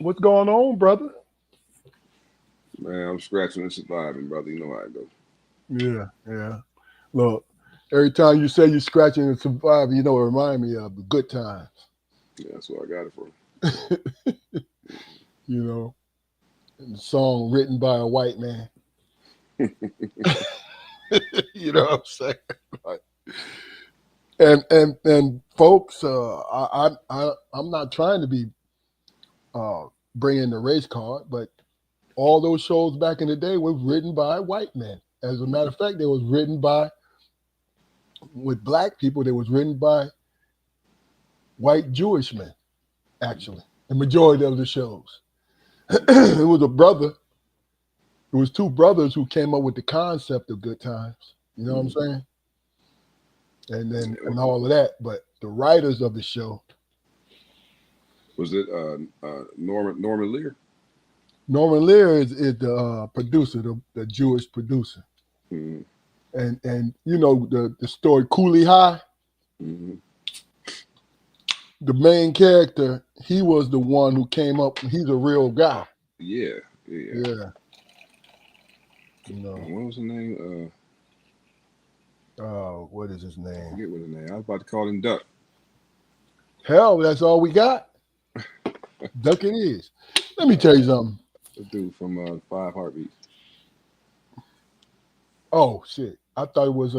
What's going on, brother? Man, I'm scratching and surviving, brother. You know how it go. Yeah, yeah. Look, every time you say you're scratching and surviving, it remind me of the good times. Yeah, that's where I got it from. you know, and the song written by a white man. you know what I'm saying? Like, and folks, I'm not trying to be bringing the race card, but all those shows back in the day were written by white men. As a matter of fact, they was written by with black people. They was written by white Jewish men. Actually, the majority of the shows. it was a brother. It was two brothers who came up with the concept of good times. You know what I'm saying? And all of that. But the writers of the show, Was it Norman Lear? Norman Lear is the producer, the Jewish producer. Mm-hmm. And the story Cooley High, Mm-hmm. the main character, he was the one who came up. He's a real guy. Yeah, yeah. Yeah. You know, What was the name? what is his I name? forget what his name. I was about to call him Duck. Hell, that's all we got. Duck it is. Let me tell you something. The dude from Five Heartbeats. Oh shit! I thought it was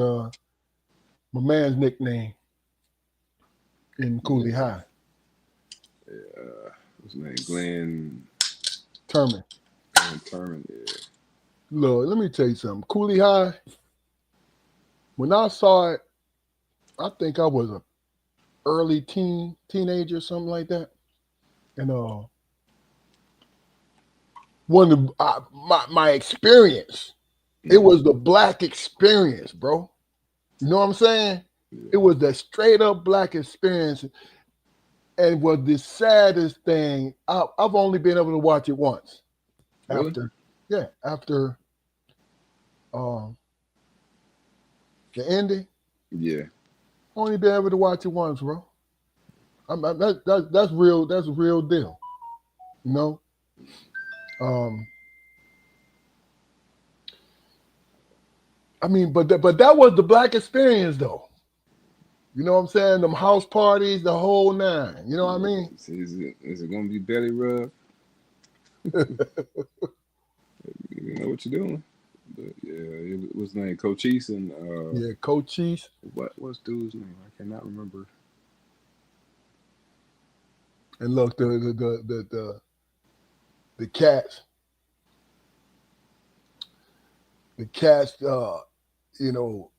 my man's nickname in Cooley High. What's his name? Glenn Turman. Turman. Yeah. Look, let me tell you something. Cooley High. When I saw it, I think I was a early teenager, something like that. And one of my experience, it was the black experience, bro. You know what I'm saying? Yeah. It was the straight up black experience, and was the saddest thing. I've only been able to watch it once. Really? After um, the ending, Yeah. only been able to watch it once, bro. That's real. That's a real deal. You know. I mean, but that was the black experience, though. You know what I'm saying? Them house parties, the whole nine. You know what I mean? Is it gonna be belly rub? You know what you're doing. But yeah, it was named Cochise and Yeah, Cochise. what's dude's name? I cannot remember. And look, the cats, you know,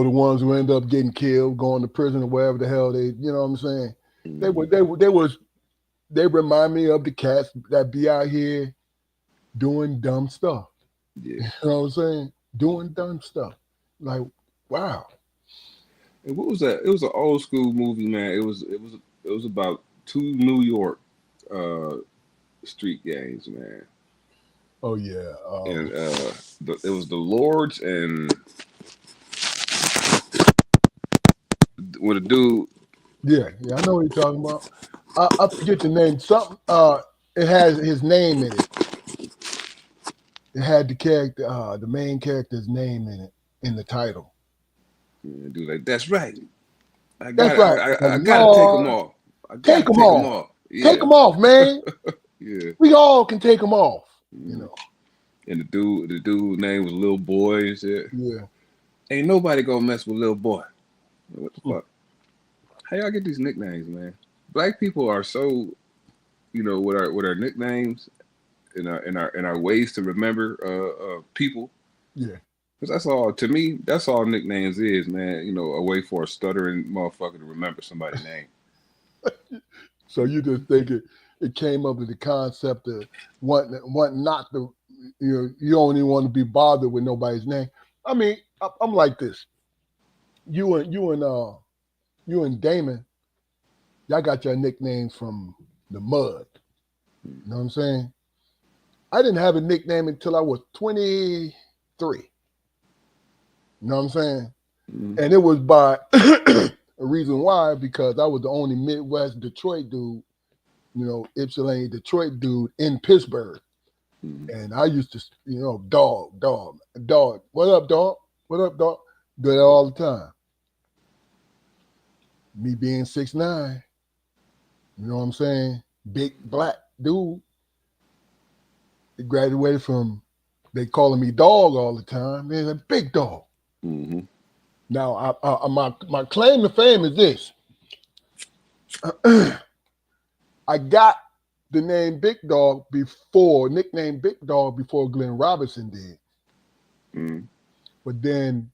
the ones who end up getting killed, going to prison or wherever the hell they, you know what I'm saying? Mm-hmm. They remind me of the cats that be out here doing dumb stuff. Yeah. You know what I'm saying? Doing dumb stuff. Like, wow. And what was that? It was an old school movie, man. It was about two New York uh street gangs, man. Oh yeah. And it was the Lords and with a dude. Yeah, I know what you're talking about. I forget the name. Something. It has his name in it. It had the main character's name in it in the title. Dude, like that's right. That's right. The I gotta take them Lord, off. I take gotta them take them off. off. Take Yeah, them off, man. yeah. We all can take them off. You Mhm. know. And the dude name was Little Boy and shit. Yeah. Ain't nobody gonna mess with Little Boy. What the fuck? How y'all get these nicknames, man? Black people are so with our nicknames and our ways to remember people. Yeah. Cause that's all to me. That's all nicknames is, man. A way for a stuttering motherfucker to remember somebody's name. So you just think it came up with the concept of wanting not to, you don't even want to be bothered with nobody's name. I mean, I'm like this. You and Damon, y'all got your nicknames from the mud. You know what I'm saying? I didn't have a nickname until I was 23. You know what I'm saying? Mm-hmm. And it was by a reason why, because I was the only Midwest Detroit dude Ypsilanti, Detroit dude in Pittsburgh. Mhm. And I used to, dog. What up, dog? What up, dog? Do that all the time. Me being 6'9", you know what I'm saying? Big black dude. He graduated from, they calling me dog all the time. They're a big dog. Mhm. Now, my claim to fame is this. I got the name Big Dog nickname Big Dog before Glenn Robinson did. Mhm. But then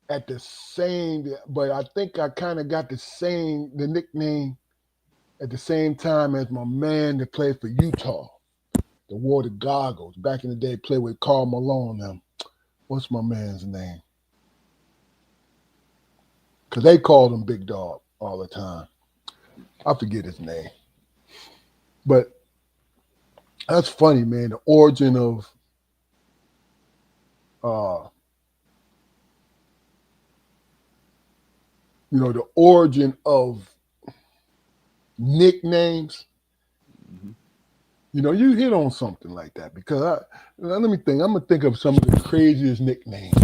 I think I kind of got the nickname at the same time as my man that played for Utah, the wore the goggles. Back in the day, played with Karl Malone. What's my man's name? Because they called him Big Dog all the time. I forget his name. But that's funny, man. The origin of the origin of nicknames. Mhm. You hit on something like that because let me think. I'm gonna think of some of the craziest nicknames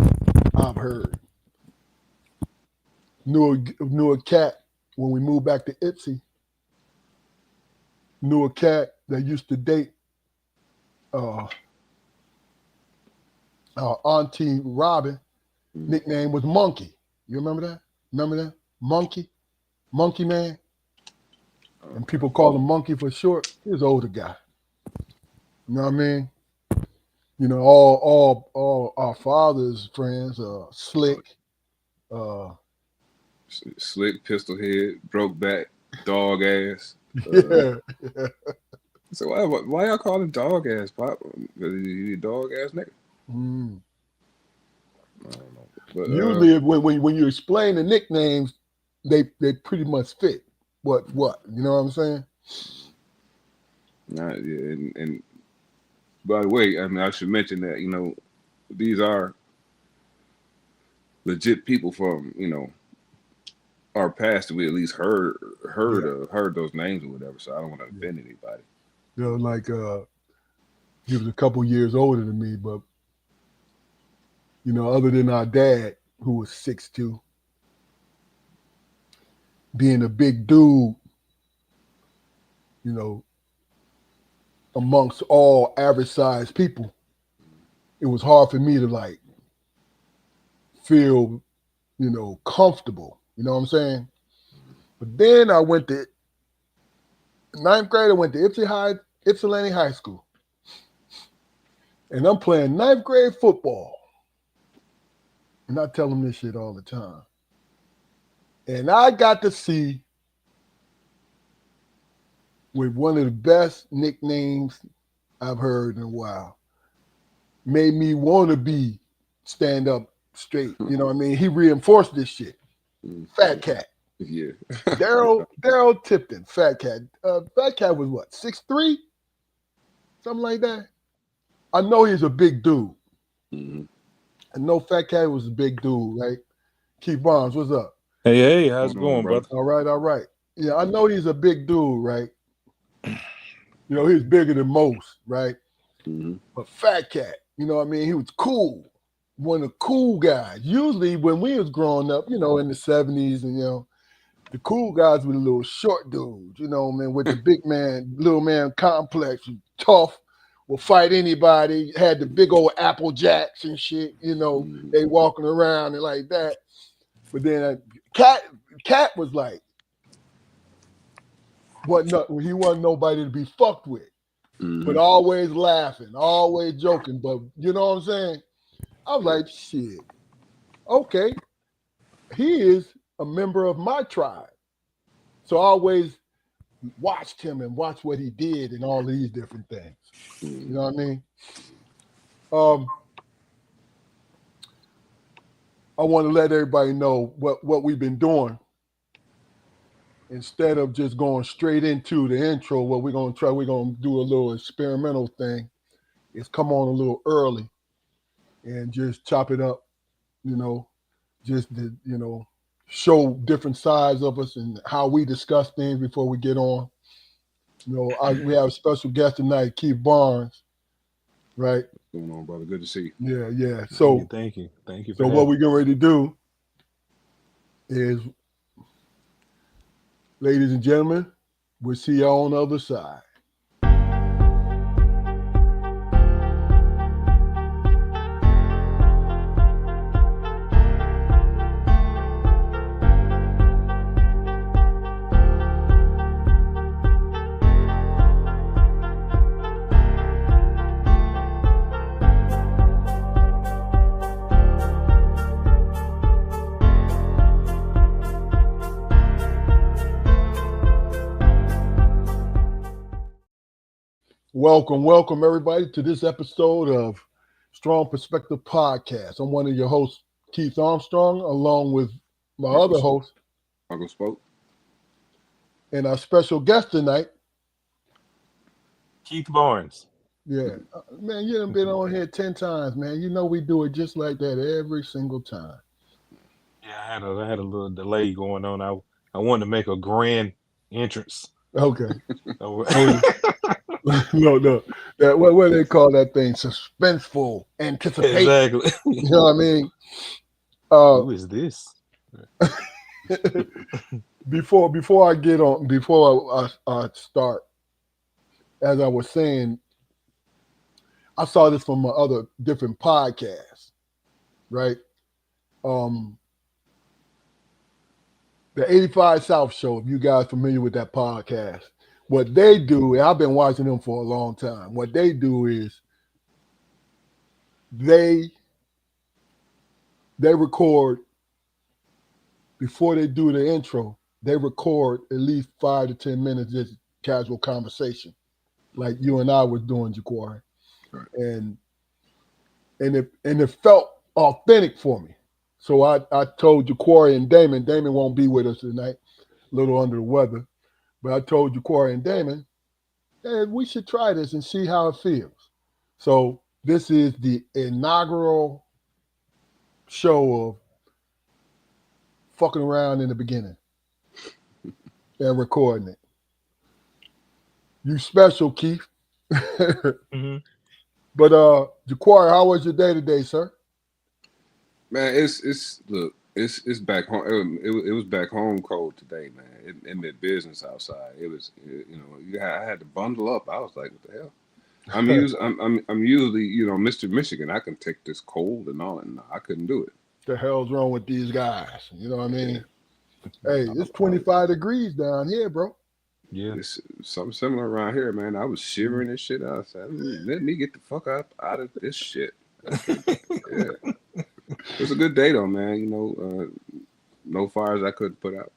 I've heard. Knew a cat when we moved back to Ipsy. Knew a cat that used to date our auntie Robin. Mhm. Nickname was Monkey. You remember that? Remember that? Monkey Man. And people called him Monkey for short. He was an older guy. You know what I mean? All our father's friends, Slick, uh, Slick, pistol head, broke back, dog ass. yeah, So why y'all call him dog ass, Pop? Because he a dog ass nigga. mm. I don't know. But Usually when you explain the nicknames, they pretty much fit what you know what I'm saying? yeah, and by the way, I mean I should mention that these are legit people from our past that we at least Yeah, heard those names or whatever. So I don't want to yeah. offend anybody. Like he was a couple years older than me, but other than our dad who was 6'2", being a big dude, you know, amongst all average sized people, it was hard for me to like feel, comfortable. You know what I'm saying? But then I went to ninth grade. I went to Ypsilanti High School, and I'm playing ninth grade football. And I tell them this shit all the time. And I got to see with one of the best nicknames I've heard in a while. Made me want to be stand up straight. You know what I mean? He reinforced this shit. Fat Cat. Yeah. Daryl Tipton, Fat Cat. Fat Cat was what, 6'3"? Something like that. I know he's a big dude. Mm-hmm. I know Fat Cat was a big dude, right? Keith Barnes, what's up? Hey, how's it Hold on, going, brother. brother? All right. Yeah, I know he's a big dude, right? He's bigger than most, right? Mm-hmm. But Fat Cat, you know what I mean? He was cool. One of the cool guys. Usually when we was growing up, in the 70s and, the cool guys were the little short dudes, man, with the big man, little man complex, tough, will fight anybody, had the big old Apple Jacks and shit, Mm-hmm. they walking around and like that. But then Cat was like, he wasn't nobody to be fucked with, Mm-hmm. but always laughing, always joking. But you know what I'm saying? I was like, shit, okay, he is a member of my tribe. So I always watched him and watched what he did and all these different things. Mm-hmm. You know what I mean? I want to let everybody know what we've been doing. Instead of just going straight into the intro, what we're going to do a little experimental thing is come on a little early and just chop it up, just to, show different sides of us and how we discuss things before we get on. We have a special guest tonight, Keith Barnes, right? What's going on, brother? Good to see you. Yeah. Thank you for So having what we're getting ready to do is, ladies and gentlemen, we'll see y'all on the other side. Welcome, everybody, to this episode of Strong Perspective Podcast. I'm one of your hosts, Keith Armstrong, along with my other host, Uncle Spoke, and our special guest tonight, Keith Barnes. Yeah, man, you done been on here 10 times, man. You know we do it just like that every single time. Yeah, I had a little delay going on. I wanted to make a grand entrance. Okay. No. What do they call that thing? Suspenseful anticipation. Exactly. You know what I mean? Who is this? Before I start, as I was saying, I saw this from my other different podcasts, right? The 85 South Show, if you guys familiar with that podcast, what they do, and I've been watching them for a long time, what they do is they record, before they do the intro, they record at least 5 to 10 minutes just casual conversation, like you and I was doing, Jaquari. Right. And it felt authentic for me. So I told Jaquari and Damon won't be with us tonight, a little under the weather, but I told Jaquari and Damon, hey, we should try this and see how it feels. So this is the inaugural show of fucking around in the beginning and recording it. You special, Keith. Mm-hmm. But Jaquari, how was your day today, sir? Man, it's back home. It was back home cold today, man. It meant business outside. It was, I had to bundle up. I was like, what the hell? I'm usually, Mr. Michigan. I can take this cold and all, and I couldn't do it. The hell's wrong with these guys? You know what I mean? Hey, it's 25 degrees down here, bro. Yeah, it's something similar around here, man. I was shivering and shit. I said, let me get the fuck out of this shit. Yeah. It was a good day though, man. No fires I couldn't put out.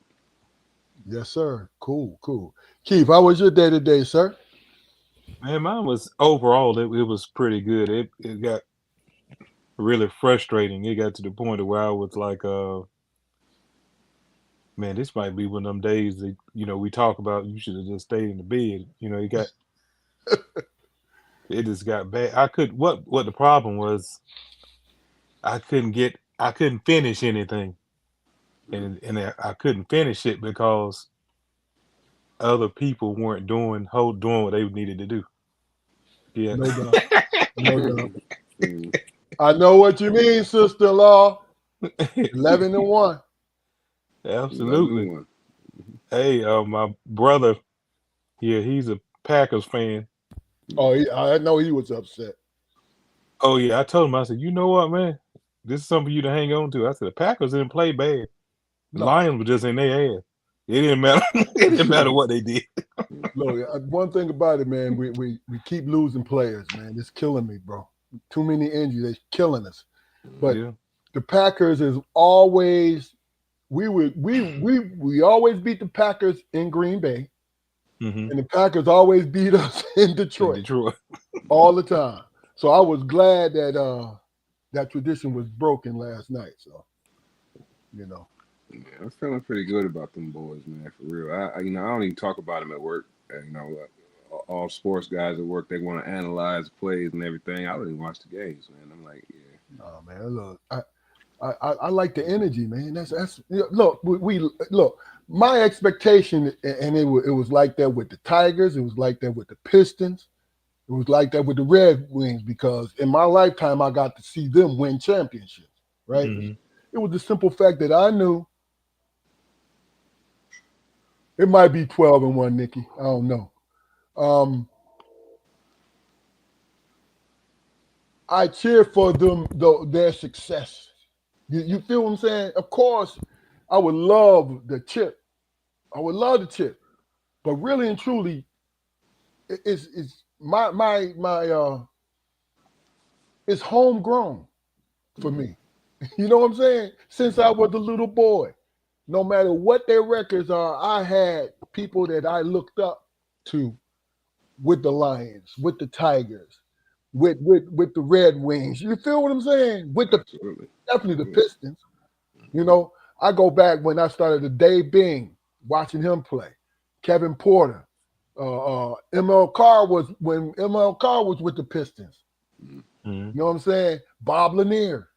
Yes, sir. Cool. Keith, how was your day today, sir? man, mine was overall. It was pretty good. It got really frustrating. It got to the point where I was like, man, this might be one of them days that we talk about. You should have just stayed in the bed. It got. It just got bad. What the problem was, I couldn't finish anything, and I couldn't finish it because other people weren't doing what they needed to do. Yeah, No doubt. I know what you mean, sister-in-law. 11-1. Absolutely. 11-1. Hey, my brother, he's a Packers fan. Oh, I know he was upset. Oh yeah, I told him. I said, you know what, man, this is something for you to hang on to. I said the Packers didn't play bad. The Lions were just in their ass. It didn't matter. It didn't matter what they did. Look, one thing about it, man, we keep losing players, man. It's killing me, bro. Too many injuries, they're killing us. But the Packers is always we always beat the Packers in Green Bay, and the Packers always beat us in Detroit. All the time. So I was glad that that tradition was broken last night. So, Yeah, I'm feeling pretty good about them boys, man. For real, I don't even talk about them at work. All sports guys at work, they want to analyze plays and everything. I don't even watch the games, man. I'm like, yeah. Oh man, look, I like the energy, man. That's look, we look. my expectation, and it was like that with the Tigers. It was like that with the Pistons. It was like that with the Red Wings because in my lifetime, I got to see them win championships, right? Mhm. It was the simple fact that I knew it might be 12-1, Nikki. I don't know. I cheer for them, their success. You feel what I'm saying? Of course, I would love the chip. I would love the chip. But really and truly, it's my it's homegrown for me. You know what I'm saying? Since I was a little boy, no matter what their records are, I had people that I looked up to with the Lions, with the Tigers, with the Red Wings. You feel what I'm saying? With the Absolutely. definitely the Pistons. You know, I go back when I started the Dave Bing, watching him play, Kevin Porter, ML Carr was when ML Carr was with the Pistons. Mhm. You know what I'm saying? Bob Lanier.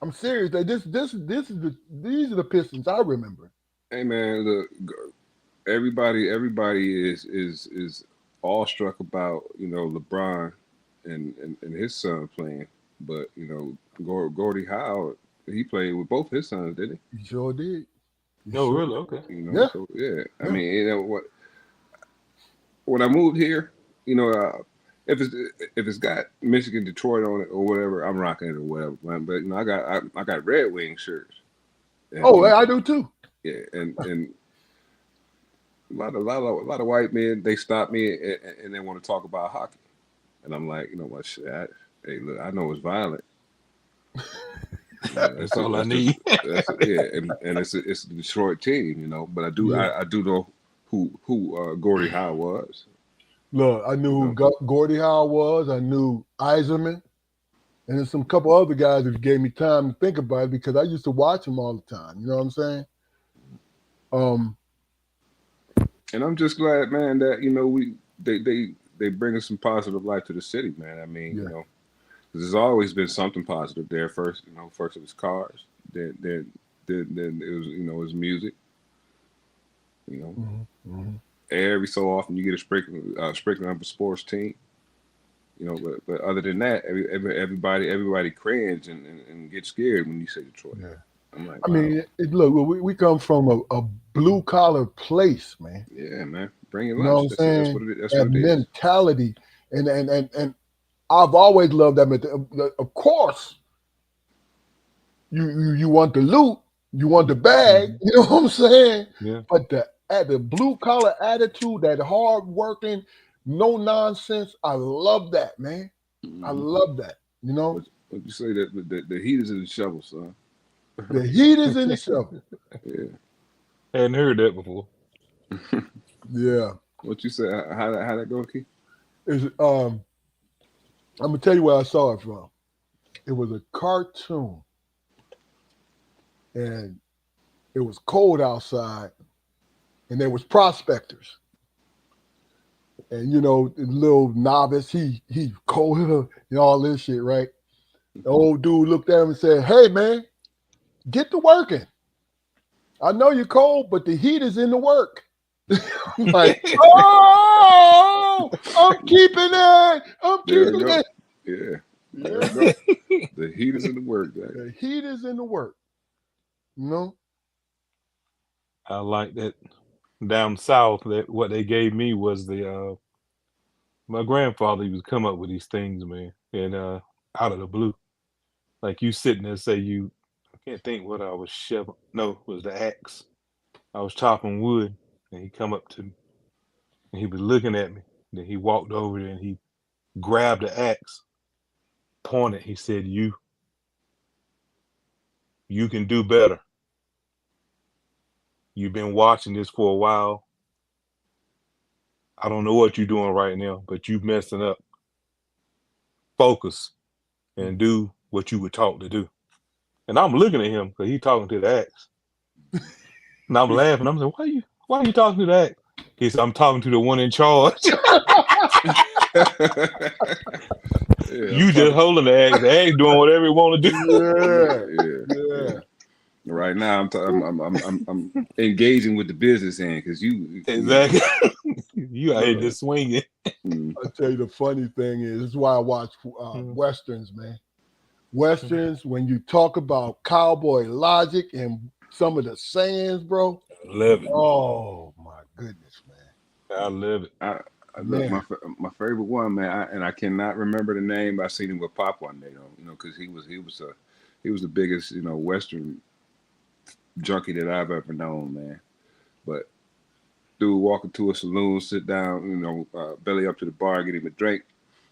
I'm serious. These are the Pistons I remember. Hey man, look, everybody is awestruck about LeBron and his son playing, but Gordie Howe, he played with both his sons, didn't You sure did. You No, sure really? Okay. he? Yeah. So yeah. I Yeah. mean, what when I moved here, if it's got Michigan, Detroit on it or whatever, I'm rocking it or whatever. Man. But I got Red Wing shirts. Oh, I do too. Yeah, and a lot of white men, they stop me and they want to talk about hockey, and I'm like, you know what, shit, hey, look, I know it's violent. That's all I need. And it's the Detroit team, but I do know who Gordie Howe was. Look, I knew who Gordie Howe was. I knew Eiserman. And there's some couple other guys that gave me time to think about it because I used to watch them all the time. You know what I'm saying? And I'm just glad, man, that they bring some positive light to the city, man. I mean, there's always been something positive there. First it was cars, then it was it was music. Every so often you get a sprinkling of a sports team. But other than that, everybody cringe and get scared when you say Detroit. Yeah. I'm like, I mean, look, we come from a blue collar place, man. Yeah, man. Bring your lunch. You know what I'm saying? That's what it is. That mentality, and I've always loved that. Of course, you want the loot, you want the bag. Mm-hmm. You know what I'm saying? Yeah. But the blue collar attitude, that hard working, no nonsense. I love that, man. Mm-hmm. I love that. What you say that the heat is in the shovel, son. The heat is in the shovel. Yeah. Hadn't heard that before. Yeah. What you say? How that go, Keith? I'm gonna tell you where I saw it from. It was a cartoon, and it was cold outside, and there was prospectors. And the little novice, he cold and all this shit, right? The old dude looked at him and said, "Hey man, get to working. I know you're cold, but the heat is in the work." I'm like, oh, I'm keeping it. I'm keeping it. Yeah. The heat is in the work, Jack. The heat is in the work. I like that. Down south, that what they gave me was the my grandfather used to come up with these things, man, and out of the blue, like you sitting there say I can't think what I was shoving. No, it was the axe. I was chopping wood, and he come up to me, and he was looking at me. Then he walked over there and he grabbed the axe, pointed. He said, "You can do better. You've been watching this for a while. I don't know what you're doing right now, but you're messing up. Focus and do what you were taught to do." And I'm looking at him because he's talking to the axe. And I'm laughing. I'm saying, why are you talking to the axe? He said, "I'm talking to the one in charge." You just holding the axe doing whatever you want to do. Yeah. Right now, I'm engaging with the business end because you Exactly. You out here just swinging. mm, I'll tell you the funny thing is, this is why I watch Westerns, man. Westerns, when you talk about cowboy logic and some of the sayings, bro. Love it. Oh my goodness, man. I love it. I look Man. my favorite one, man, and I cannot remember the name. I seen him with Pop one day, though, because he was the biggest Western junkie that I've ever known, man. But dude walking to a saloon, sit down, belly up to the bar, get him a drink.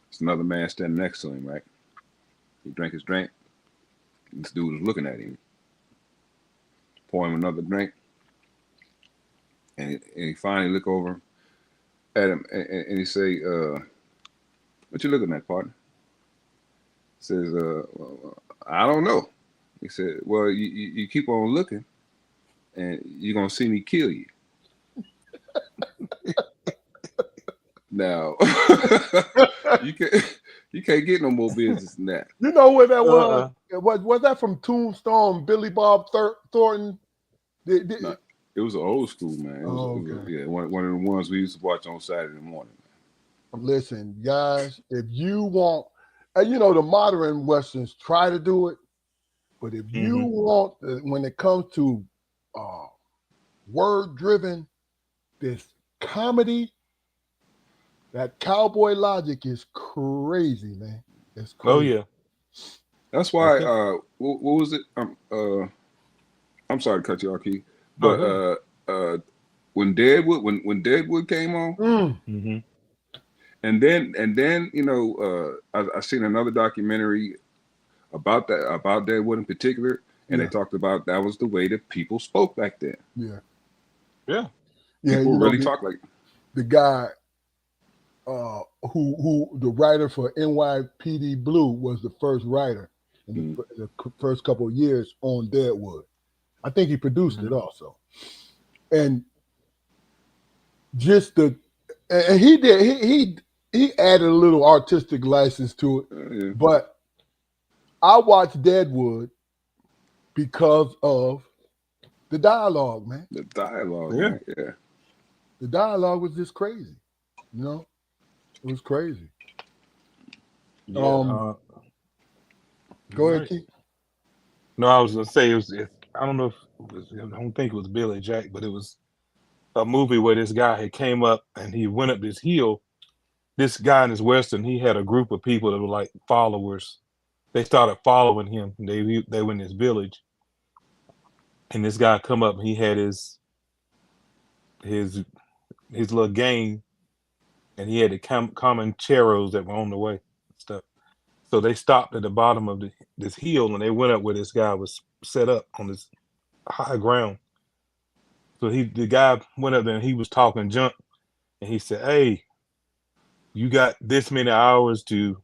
It's another man standing next to him, right? He drank his drink. This dude was looking at him, pour him another drink, and he finally look over at him and he say, "What you looking at, partner?" He says, "I don't know." He said, "Well, you keep on looking, and you're gonna see me kill you." Now, you can't get no more business than that. You know what that was? Was that from Tombstone? Billy Bob Thornton? No, it was an old school, man. It was, okay. one of the ones we used to watch on Saturday morning. Listen, guys, if you want, and the modern Westerns try to do it, but if you want, when it comes to word-driven, this comedy, that cowboy logic is crazy, man. It's crazy. Oh yeah. That's why. What was it? I'm sorry to cut you off, Keith, but when Deadwood came on, and then I seen another documentary about Deadwood in particular, and they talked about that was the way that people spoke back then. Yeah. People really talk like the guy who the writer for NYPD Blue was the first writer in the first couple of years on Deadwood. I think he produced it also, and just and he added a little artistic license to it. But I watched Deadwood because of the dialogue, man. The dialogue, yeah. Man. Yeah. The dialogue was just crazy, it was crazy. Yeah, go ahead, Keith. No, I was gonna say I don't know if I don't think it was Billy Jack, but it was a movie where this guy had came up and he went up this hill. This guy in his Western, he had a group of people that were like followers. They started following him. They were in this village, and this guy come up and he had his little gang, and he had the Comancheros that were on the way and stuff. So they stopped at the bottom of this hill, and they went up where this guy was set up on this high ground. So the guy went up there and he was talking junk, and he said, "Hey, you got this many hours to,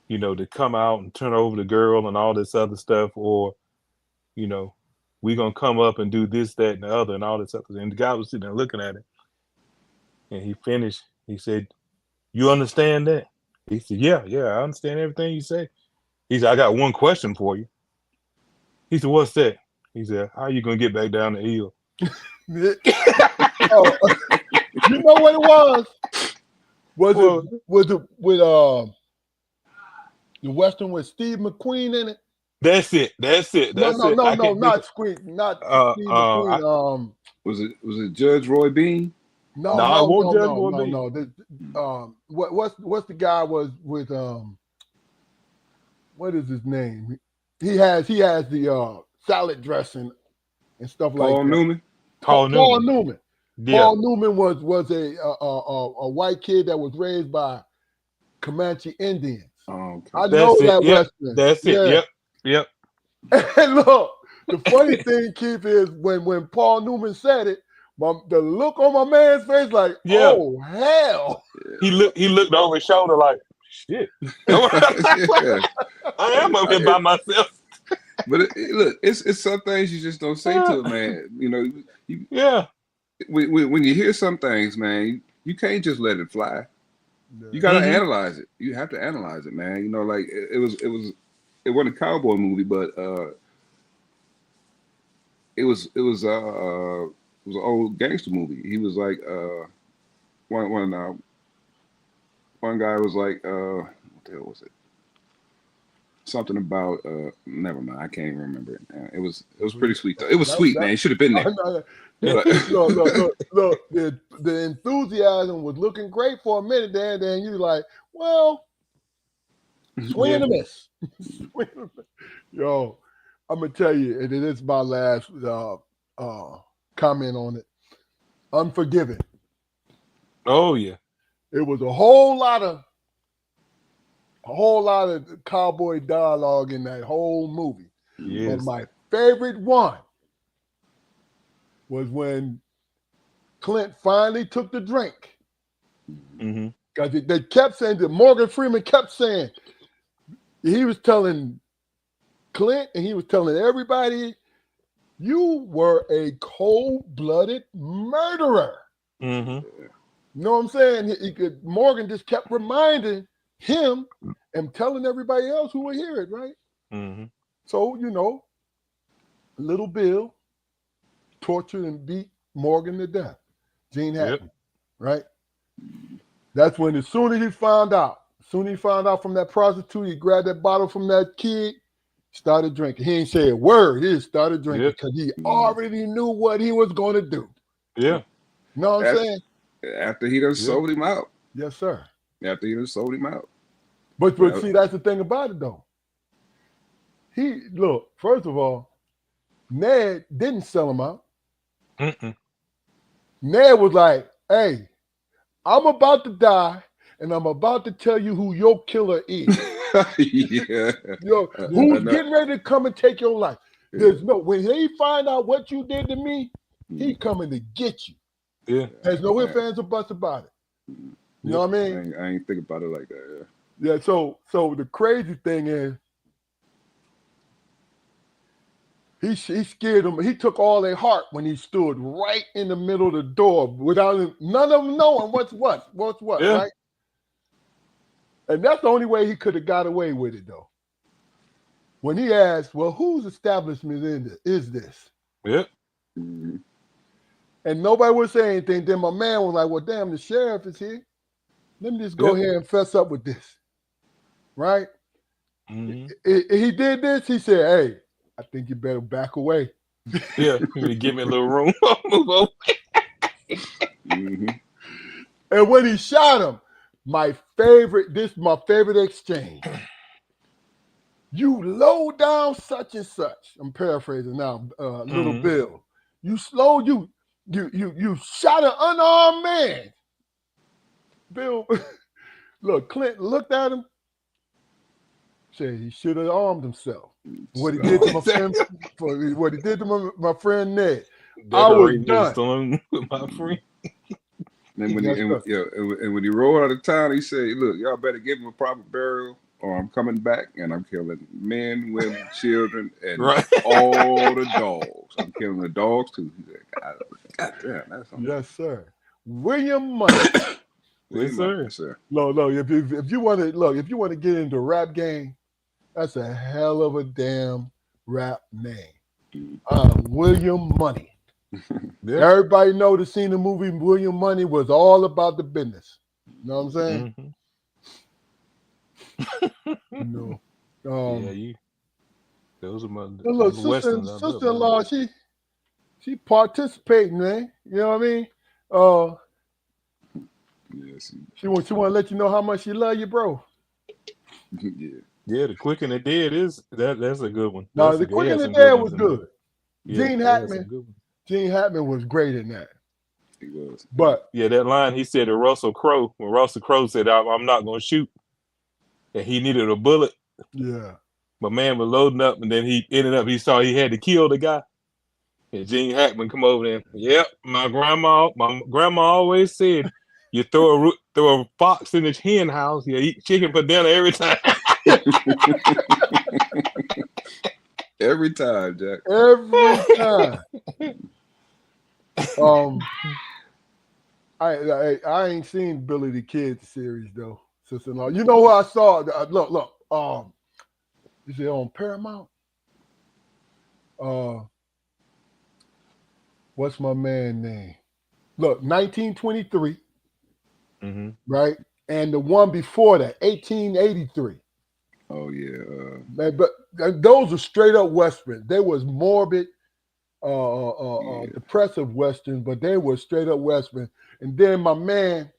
to come out and turn over the girl and all this other stuff, or, we're gonna come up and do this, that, and the other, and all this other." And the guy was sitting there looking at it, and he finished. He said, "You understand that?" He said, Yeah, I understand everything you say. He said, "I got one question for you." He said, "What's that?" He said, "How are you gonna get back down the hill?" You know what it was? Was it with the Western with Steve McQueen in it? That's it. No, Steve McQueen. Was it Judge Roy Bean? No. What's the guy was with what is his name? He has the salad dressing and stuff like that. Paul Newman. Paul Newman. Yeah. Paul Newman was a white kid that was raised by Comanche Indians. Oh, okay. I know that Western. That's it. Yep. And look, the funny thing, Keith, is when Paul Newman said it, the look on my man's face, like, oh hell. He looked over his shoulder like, shit. I am up here by myself. But look, it's some things you just don't say to a man. When you hear some things, man, you can't just let it fly. You gotta analyze it. You have to analyze it, man. Like it wasn't a cowboy movie, but it was an old gangster movie. He was like one guy was like what the hell was it? Something about never mind. I can't even remember it. It was pretty sweet though. It was sweet, man. It should have been there. Look, the enthusiasm was looking great for a minute there. Then you're like, well, swing and a miss. Yo, I'm gonna tell you, and it is my last comment on it. Unforgiven. Oh yeah. It was a whole lot of cowboy dialogue in that whole movie. Yes. But my favorite one was when Clint finally took the drink. Mm-hmm. Because they kept saying that Morgan Freeman kept saying, he was telling Clint and he was telling everybody, you were a cold-blooded murderer. Mm-hmm. You know what I'm saying? Morgan just kept reminding him and telling everybody else who would hear it, right? Mm-hmm. So, little Bill tortured and beat Morgan to death. Gene Hackman, right? That's when, as soon as he found out from that prostitute, he grabbed that bottle from that kid, started drinking. He ain't say a word. He just started drinking because he already knew what he was going to do. Yeah. You know what I'm saying? After he done sold him out. Yes, sir. After he done sold him out. But see, that's the thing about it, though. First of all, Ned didn't sell him out. Mm-mm. Ned was like, hey, I'm about to die, and I'm about to tell you who your killer is. Yeah. Who's getting ready to come and take your life? When he find out what you did to me, he coming to get you. Yeah. There's no ifs, ands, or buts about it. You know what I mean? I ain't think about it like that. Yeah. So the crazy thing is, he scared them. He took all their heart when he stood right in the middle of the door without none of them knowing what's what, right? And that's the only way he could have got away with it, though. When he asked, well, whose establishment is this? Yep. Mm-hmm. And nobody would say anything. Then my man was like, well, damn, the sheriff is here. Let me just go here and fess up with this. Right? Mm-hmm. He did this. He said, hey, I think you better back away. Yeah. Give me a little room. Move over. Mm-hmm. And when he shot him, my favorite exchange. You low down such and such. I'm paraphrasing now, little Bill. You shot an unarmed man. Bill, look, Clint looked at him, said he should have armed himself. What he did to my friend Ned. I was done. With my friend. And when he rolled out of town, he said, look, y'all better give him a proper burial or I'm coming back and I'm killing men, women, children, and all the dogs. I'm killing the dogs too. He said, God damn, that's something. Yes, sir. William Money. Yes, sir. No, if you want to get into rap game, that's a hell of a damn rap name. William Money. Yeah. Everybody know the scene in the movie William Money was all about the business. You know what I'm saying? Mm-hmm. Those are my sister-in-law. She participating, man. You know what I mean? She want to let you know how much she love you, bro. Yeah. The Quick and the Dead that's a good one. No, the Quick and the Dead was good. Gene Hackman was great in that. He was. But that line he said to Russell Crowe, when Russell Crowe said, I'm not going to shoot, and he needed a bullet. Yeah. My man was loading up, and then he saw he had to kill the guy. And Gene Hackman come over there. Yep, my grandma always said, you throw a fox in his hen house, you eat chicken for dinner every time. Every time, Jack. Every time. I ain't seen Billy the Kid series though, sister-in-law. You know what I saw? Look. Is it on Paramount? What's my man name? Look, 1923, Mm-hmm. right? And the one before that, 1883. Oh yeah. Man, but those are straight up westerns. They was morbid, Yeah. depressive westerns, but they were straight up western. And then my man,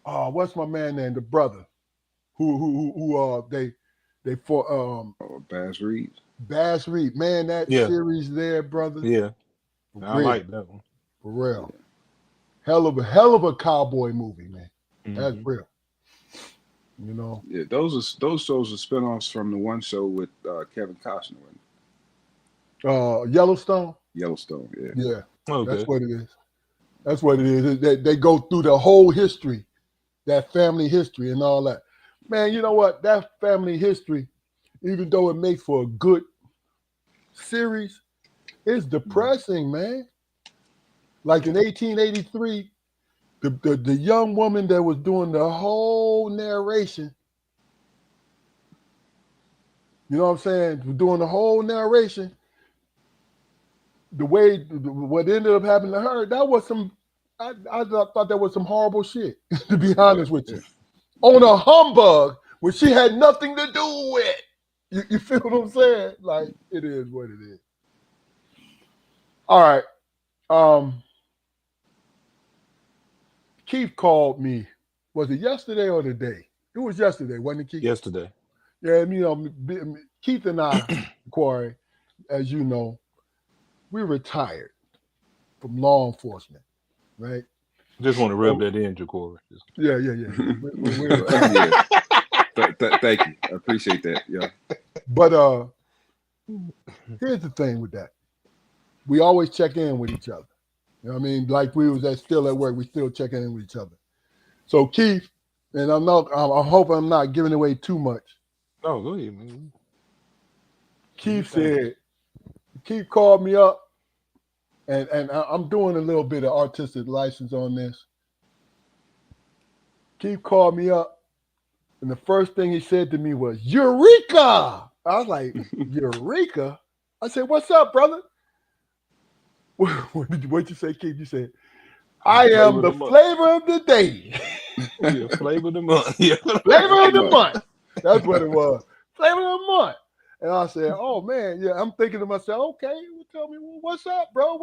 what's my man name? The brother who they for Bass Reeves. Bass Reed. Man, that Yeah. series there, brother, Yeah. for I real, like that one. for real. Hell of a cowboy movie, man. That's Mm-hmm. real. You know. Yeah, those shows are spinoffs from the one show with Kevin Costner in Yellowstone. Yellowstone. Yeah. Yeah, that's Okay. what it is. That's what it is. They go through the whole history, that family history and all that. Man, you know what? That family history, even though it makes for a good series, it's depressing, man. Like in 1883, the young woman that was doing the whole narration, you know what I'm saying? Doing the whole narration, the way what ended up happening to her, that was some. I thought that was some horrible shit. To be Yeah. honest with Yeah. you, on a humbug when she had nothing to do with. You feel what I'm saying? Like it is what it is. All right. Keith called me. Was it yesterday or today? It was yesterday, wasn't it, Keith? Yesterday. Yeah, you know, Keith and I, Corey, as you know, we retired from law enforcement, right? Just want to rub So, that in, Jacory. yeah. Yeah. Thank you. I appreciate that. Yeah. But here's the thing with that. We always check in with each other. You know what I mean? Like we was still at work, we still checking in with each other. So Keith, and I hope I'm not giving away too much. Oh, go ahead, man. Keith said, Keith called me up, and I'm doing a little bit of artistic license on this. Keith called me up, and the first thing he said to me was, Eureka! I was like, Eureka? I said, what's up, brother? What'd you say, Keith? You said, I am the flavor of the day. Yeah, flavor of the month. Yeah. Flavor of the month. That's what it was. Flavor of the month. And I said, oh, man, yeah, I'm thinking to myself, okay, well, tell me, well, what's up, bro?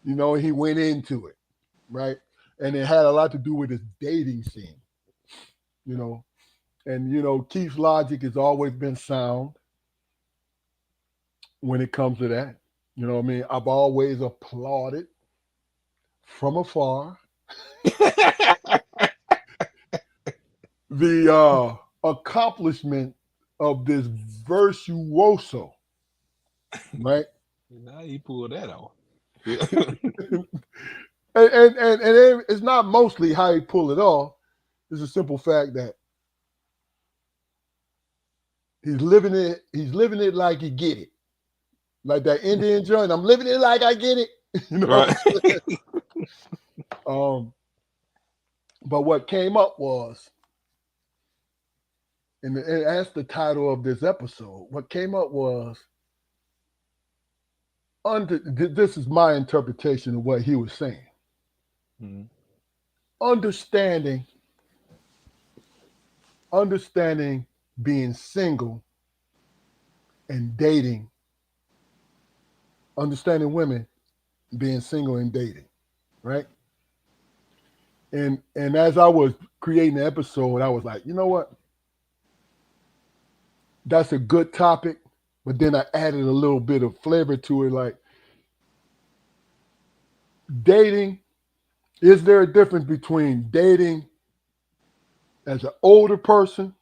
You know, he went into it, right? And it had a lot to do with his dating scene, you know. And, you know, Keith's logic has always been sound when it comes to that. You know what I mean? I've always applauded from afar the accomplishment of this virtuoso, right? Now you pull that off. Yeah. and it's not mostly how he pull it off. It's a simple fact that he's living it like he get it. Like that Indian joint. I'm living it like I get it. You know Right. But what came up was, and that's the title of this episode. What came up was this is my interpretation of what he was saying. Mm-hmm. Understanding being single and dating, understanding women being single and dating, right? And as I was creating the episode, I was like, you know what? That's a good topic, but then I added a little bit of flavor to it, like dating. Is there a difference between dating as an older person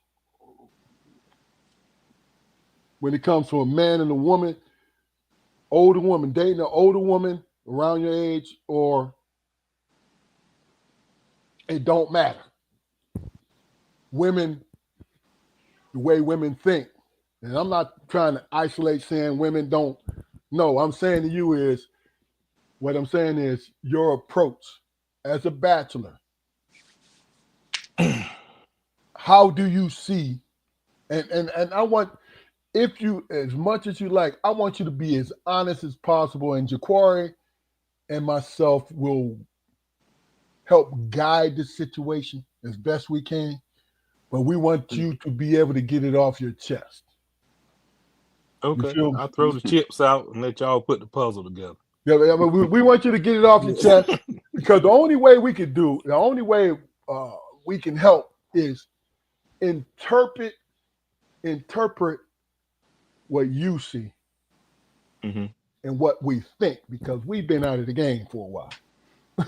when it comes to a man and a woman, older woman, dating an older woman around your age, or it don't matter? Women, the way women think, and I'm not trying to isolate saying women don't. No, I'm saying to you is, what I'm saying is your approach as a bachelor. How do you see? And I want, if you, as much as you like, I want you to be as honest as possible. And Jaquari, and myself will help guide the situation as best we can, but we want you to be able to get it off your chest. You Okay. feel me? I'll throw the chips out and let y'all put the puzzle together. Yeah, I mean, we want you to get it off your chest because the only way we can help is interpret what you see Hmm. and what we think because we've been out of the game for a while.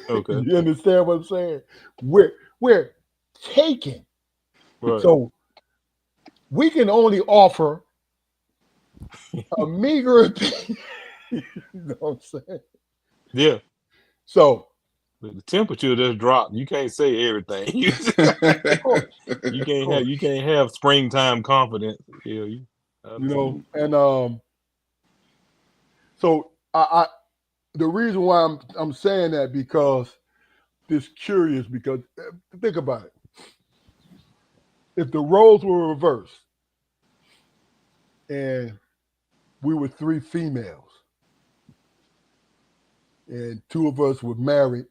Okay. You understand what I'm saying? We're taking, Right. so we can only offer a meager opinion. You know what I'm saying? Yeah. So, But the temperature just dropped. You can't say everything. of course, of course, You can't have springtime confidence. Yeah, I you understand. know, and so I the reason why I'm saying that because this curious because think about it. If the roles were reversed and we were three females and two of us were married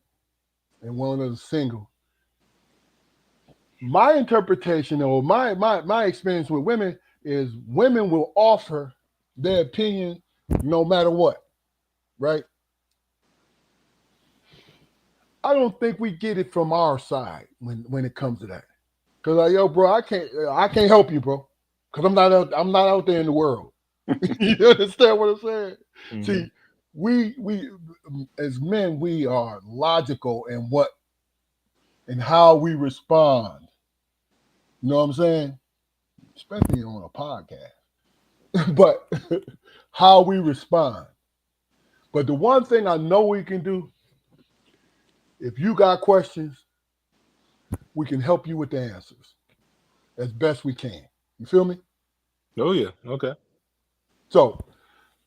and one of us single, my interpretation or my experience with women is women will offer their opinion no matter what, right? I don't think we get it from our side when it comes to that. Cause like, yo, bro, I can't help you, bro. Cause I'm not out there in the world. You understand what I'm saying? Mhm. See, we as men, we are logical in what and how we respond. You know what I'm saying? Especially on a podcast. But how we respond. But the one thing I know we can do, if you got questions, we can help you with the answers as best we can. You feel me? Oh yeah. Okay. So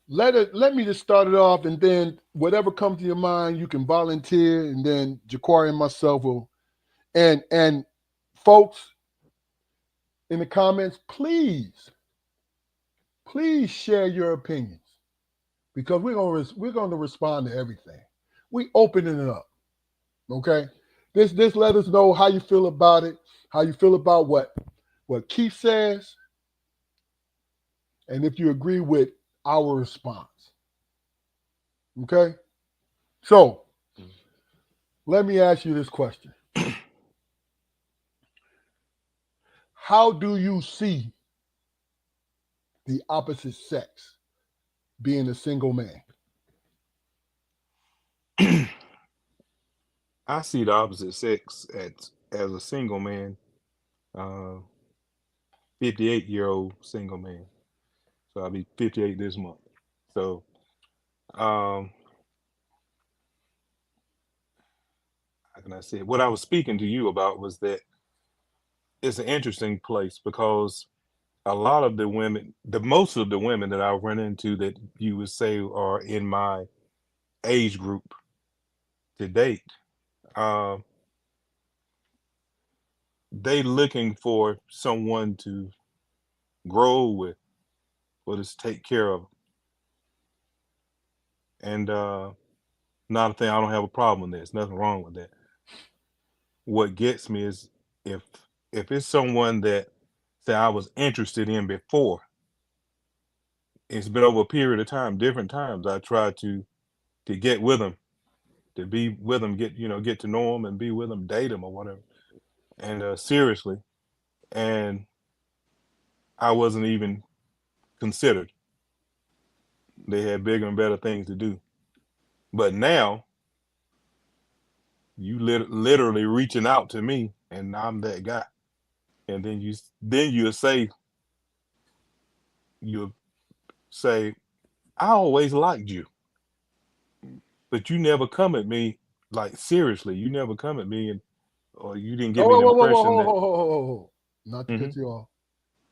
let me just start it off, and then whatever comes to your mind, you can volunteer, and then Jaquari and myself will. And folks in the comments, please share your opinions because we're gonna respond to everything. We opening it up, okay? This let us know how you feel about it, how you feel about what Keith says, and if you agree with our response. Okay? So let me ask you this question. How do you see the opposite sex being a single man? I see the opposite sex as a single man, uh, 58-year-old single man. So I'll be 58 this month. So um, how can I say it? What I was speaking to you about was that it's an interesting place because a lot of the women, the most of the women that I run into that you would say are in my age group to date, uh, they looking for someone to grow with or just take care of. And not a thing, I don't have a problem with that. There's nothing wrong with that. What gets me is if if it's someone that say I was interested in before, it's been over a period of time, different times I tried to get with them, to be with them, get to know them and be with them, date them or whatever. And seriously, and I wasn't even considered. They had bigger and better things to do. But now you literally reaching out to me, and I'm that guy. And then you'll say, I always liked you, but you never come at me like seriously. You never come at me, and or you didn't give Oh, me the whoa, impression that. whoa. Not to Hmm. cut you off.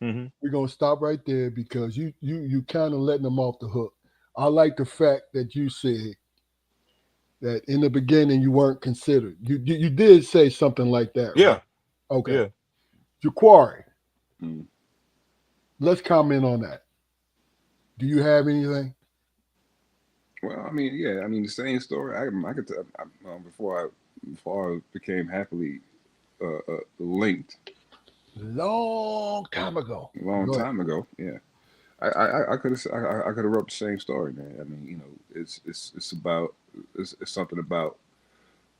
Hmm. We're gonna stop right there because you kind of letting them off the hook. I like the fact that you said that in the beginning you weren't considered. You did say something like that, right? Yeah, Okay. yeah. Jaquari, Mm. let's comment on that. Do you have anything? Well, I mean, yeah, I mean the same story. I could tell before I became happily linked Long time ago. a long Go ahead. time ago. Yeah, I could have I could have wrote the same story, man. I mean, it's about it's something about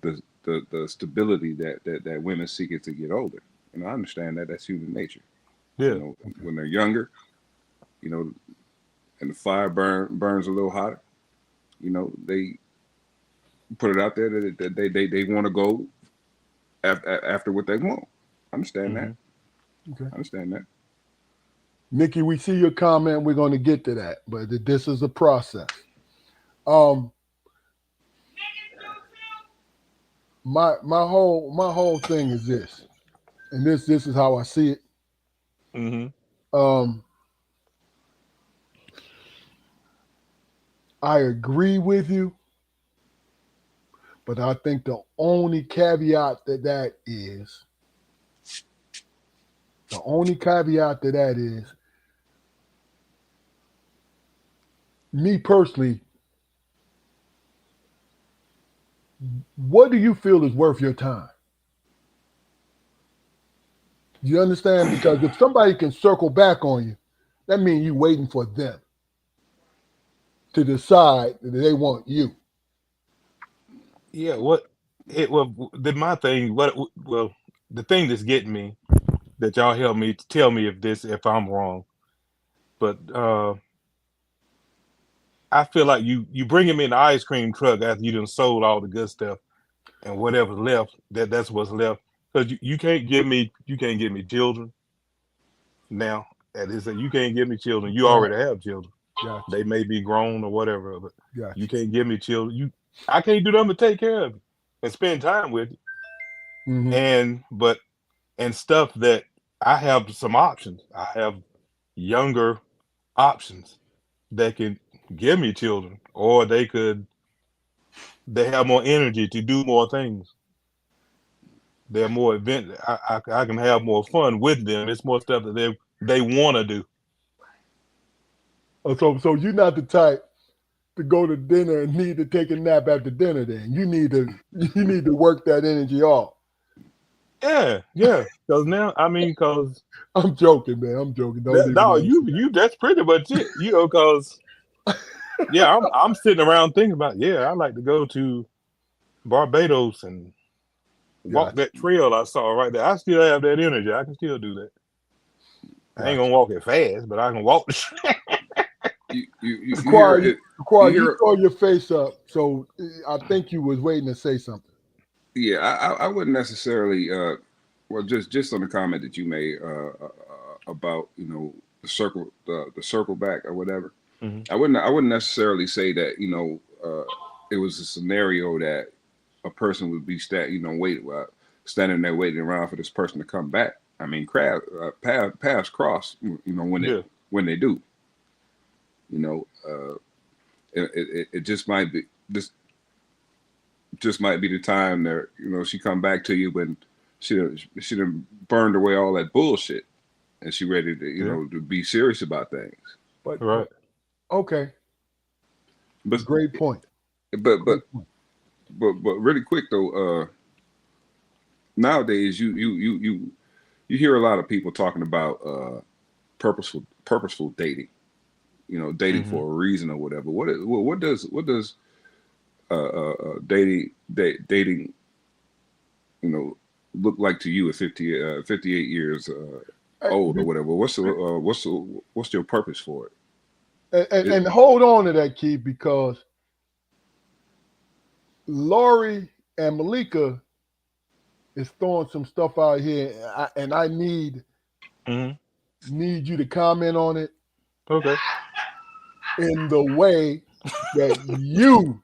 the stability that women seek it to get older. You know, I understand that that's human nature. You Yeah. know, when they're younger, you know, and the fire burns a little hotter. You know, they put it out there that they want to go after what they want. I understand that. Hmm. Okay. I understand that. Nikki, we see your comment. We're going to get to that, but this is a process. Um, my whole thing is this, and this is how I see it. Hmm. Um, I agree with you, but I think the only caveat to that is, me personally, what do you feel is worth your time? You understand? Because if somebody can circle back on you, that means you're waiting for them to decide that they want you. Yeah. What it well my thing. Well, the thing that's getting me that y'all help me to tell me if I'm wrong, but I feel like you bring him in the ice cream truck after you done sold all the good stuff and whatever's left, that's what's left. Because you can't give me children now. That is, you can't give me children. You Right. already have children. Gotcha. They may be grown or whatever, but Gotcha. you can't give me children. I can't do nothing but take care of you and spend time with you. Mm-hmm. And stuff that I have some options. I have younger options that can give me children, or they have more energy to do more things. They're more event. I can have more fun with them. It's more stuff that they want to do. So you're not the type to go to dinner and need to take a nap after dinner. Then you need to work that energy off. Yeah, yeah. Because now, I mean, because I'm joking, man. I'm joking. Don't even no, answer. you that's pretty much it. You know, because yeah, I'm sitting around thinking about, yeah, I like to go to Barbados and walk Gotcha. that trail I saw right there. I still have that energy. I can still do that. I ain't Gotcha. gonna walk it fast, but I can walk. You hear Squire, it. You you hear. throw your face up, so I think you was waiting to say something. Yeah, I wouldn't necessarily. Well, just on the comment that you made about the circle back or whatever. Hmm. I wouldn't necessarily say that it was a scenario that a person would be standing there waiting around for this person to come back. I mean, paths cross. Yeah. When they do, you know, it just might be this just might be the time that she come back to you when she done burned away all that bullshit and she ready to Yeah. to be serious about things. But Right. okay, But great point. but but Great point. but really quick though, nowadays you hear a lot of people talking about purposeful dating. Dating Hmm. for a reason or whatever. What does dating look like to you at 58 years old or whatever? What's your purpose for And, and, it? and hold on to that, Keith, because Lori and Malika is throwing some stuff out here, and I need Hmm. you to comment on it Okay. in the way that you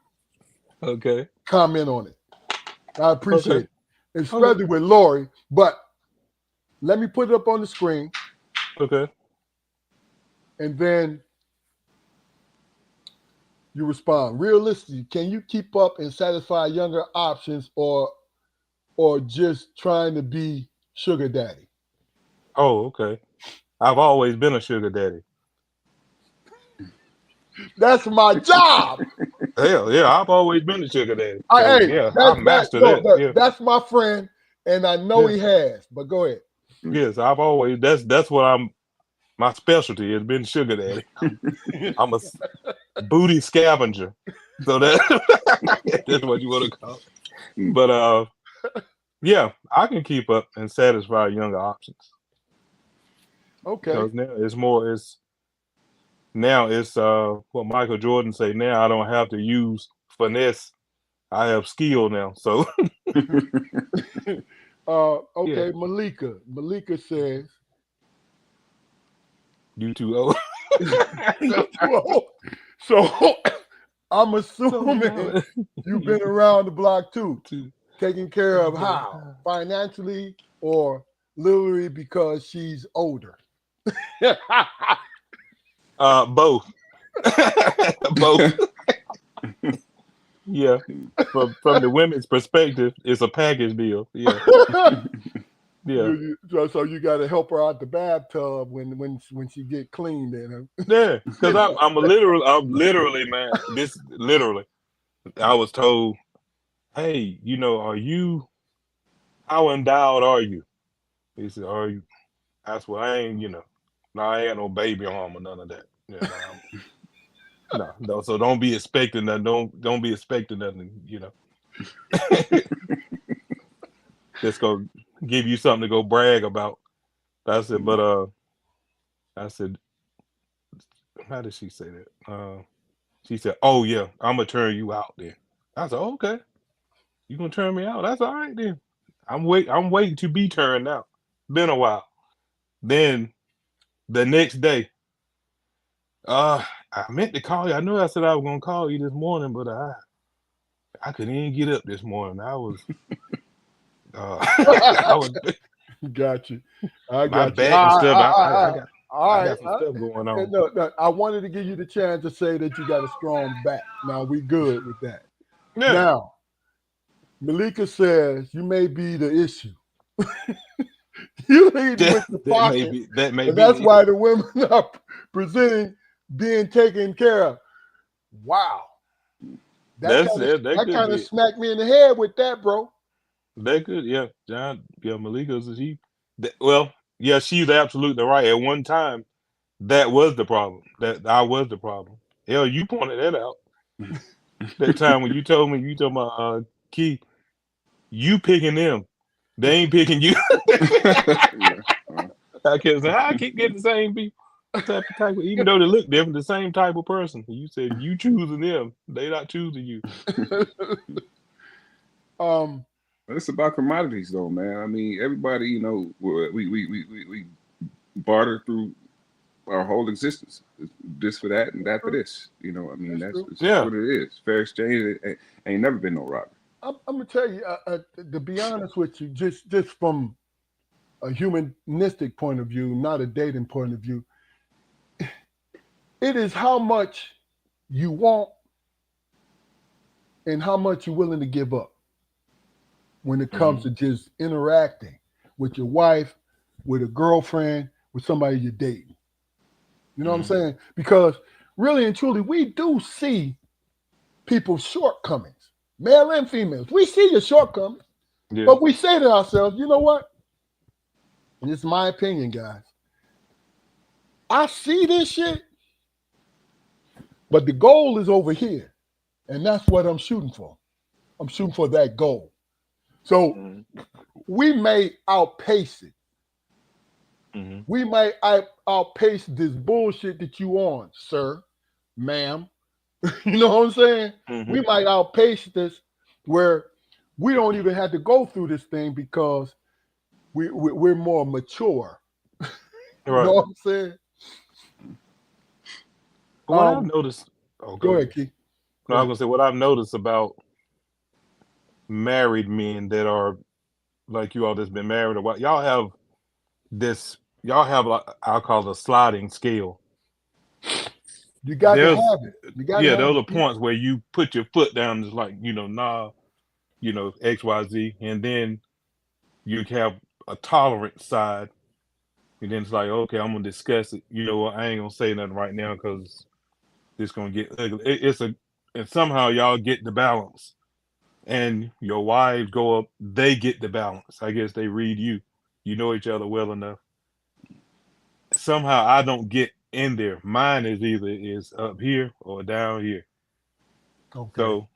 Okay. comment on it. I appreciate Okay. it, Okay. especially with Lori. But let me put it up on the screen, Okay. and then you respond. Realistically, can you keep up and satisfy younger options, or just trying to be sugar daddy? Oh, okay. I've always been a sugar daddy. That's my job. Hell yeah, I've always been a sugar daddy. I, So hey, yeah, I mastered that. Yeah. that's my friend, and I know Yeah. he has. But go ahead. Yes, I've always that's what my specialty has been sugar daddy. I'm a booty scavenger. So that's what you want to call it. But yeah, I can keep up and satisfy younger options. Okay. Because now it's what Michael Jordan say, now I don't have to use finesse. I have skill now. So Okay, yeah, Malika. Malika says, you too old. so I'm So assuming now- you've been around the block too, to- taking care of how? Financially or literally because she's older? both. Both. Yeah. From the women's perspective, it's a package deal. Yeah. Yeah. So you got to help her out the bathtub when she get clean. Then Yeah. Because I'm literally, man. This literally. I was told, hey, how endowed are you? He said, are you? I said, well, I ain't, no, I ain't got no baby arm or none of that. Yeah, no. So don't be expecting that. Don't be expecting nothing. Just go give you something to go brag about. I said, but I said, how did she say that? She said, oh yeah, I'm gonna turn you out then. I said, okay, you gonna turn me out? That's all right then. I'm waiting to be turned out. Been a while. Then the next day, I meant to call you. I knew I said I was gonna call you this morning, but I couldn't even get up this morning. I was I was got you. I my got you. back and stuff. All I right. got some stuff going on. No, I wanted to give you the chance to say that you got a strong back. Now we good with that. Yeah. Now, Malika says you may be the issue. You lead with the pocket, that may and be. that's why the women are presenting being taken care of. Wow, that kind of smacked me in the head with that, bro. That could, yeah, John, yeah, Malika's she's absolutely right. At one time, that was the problem. That I was the problem. Hell, you pointed that out. That time when you told me, you told my Key, you picking them, they ain't picking you. I keep getting the same people, type of, even though they look different, the same type of person. You said you choosing them, they not choosing you. It's about commodities, though, man. I mean, everybody, we barter through our whole existence. This for that and that for this. I mean, that's what it is. Fair exchange ain't never been no robbery. I'm gonna tell you, to be honest with you, just from a humanistic point of view, not a dating point of view, it is how much you want and how much you're willing to give up when it comes to just interacting with your wife, with a girlfriend, with somebody you're dating. You know what I'm saying? Because really and truly, we do see people's shortcomings, male and females. We see your shortcomings, but we say to ourselves, you know what? And this is my opinion, guys. I see this shit, but the goal is over here. And that's what I'm shooting for. I'm shooting for that goal. So we may outpace it. We might outpace this bullshit that you on, sir, ma'am. You know what I'm saying? We might outpace this where we don't even have to go through this thing because we're more mature. You know what I'm saying? What I've noticed. Oh, go ahead, Keith. No, I was gonna say what I've noticed about married men that are like you all that's been married a while. Y'all have I'll call it a sliding scale. You got to have it. There are points where you put your foot down, it's like, nah, XYZ, and then you have a tolerant side, and then it's like, okay, I'm gonna discuss it. You know what? I ain't gonna say nothing right now because it's gonna get ugly. and somehow y'all get the balance, and your wives go up, they get the balance. I guess they read you. You know each other well enough. Somehow I don't get in there. Mine is either is up here or down here. Okay. So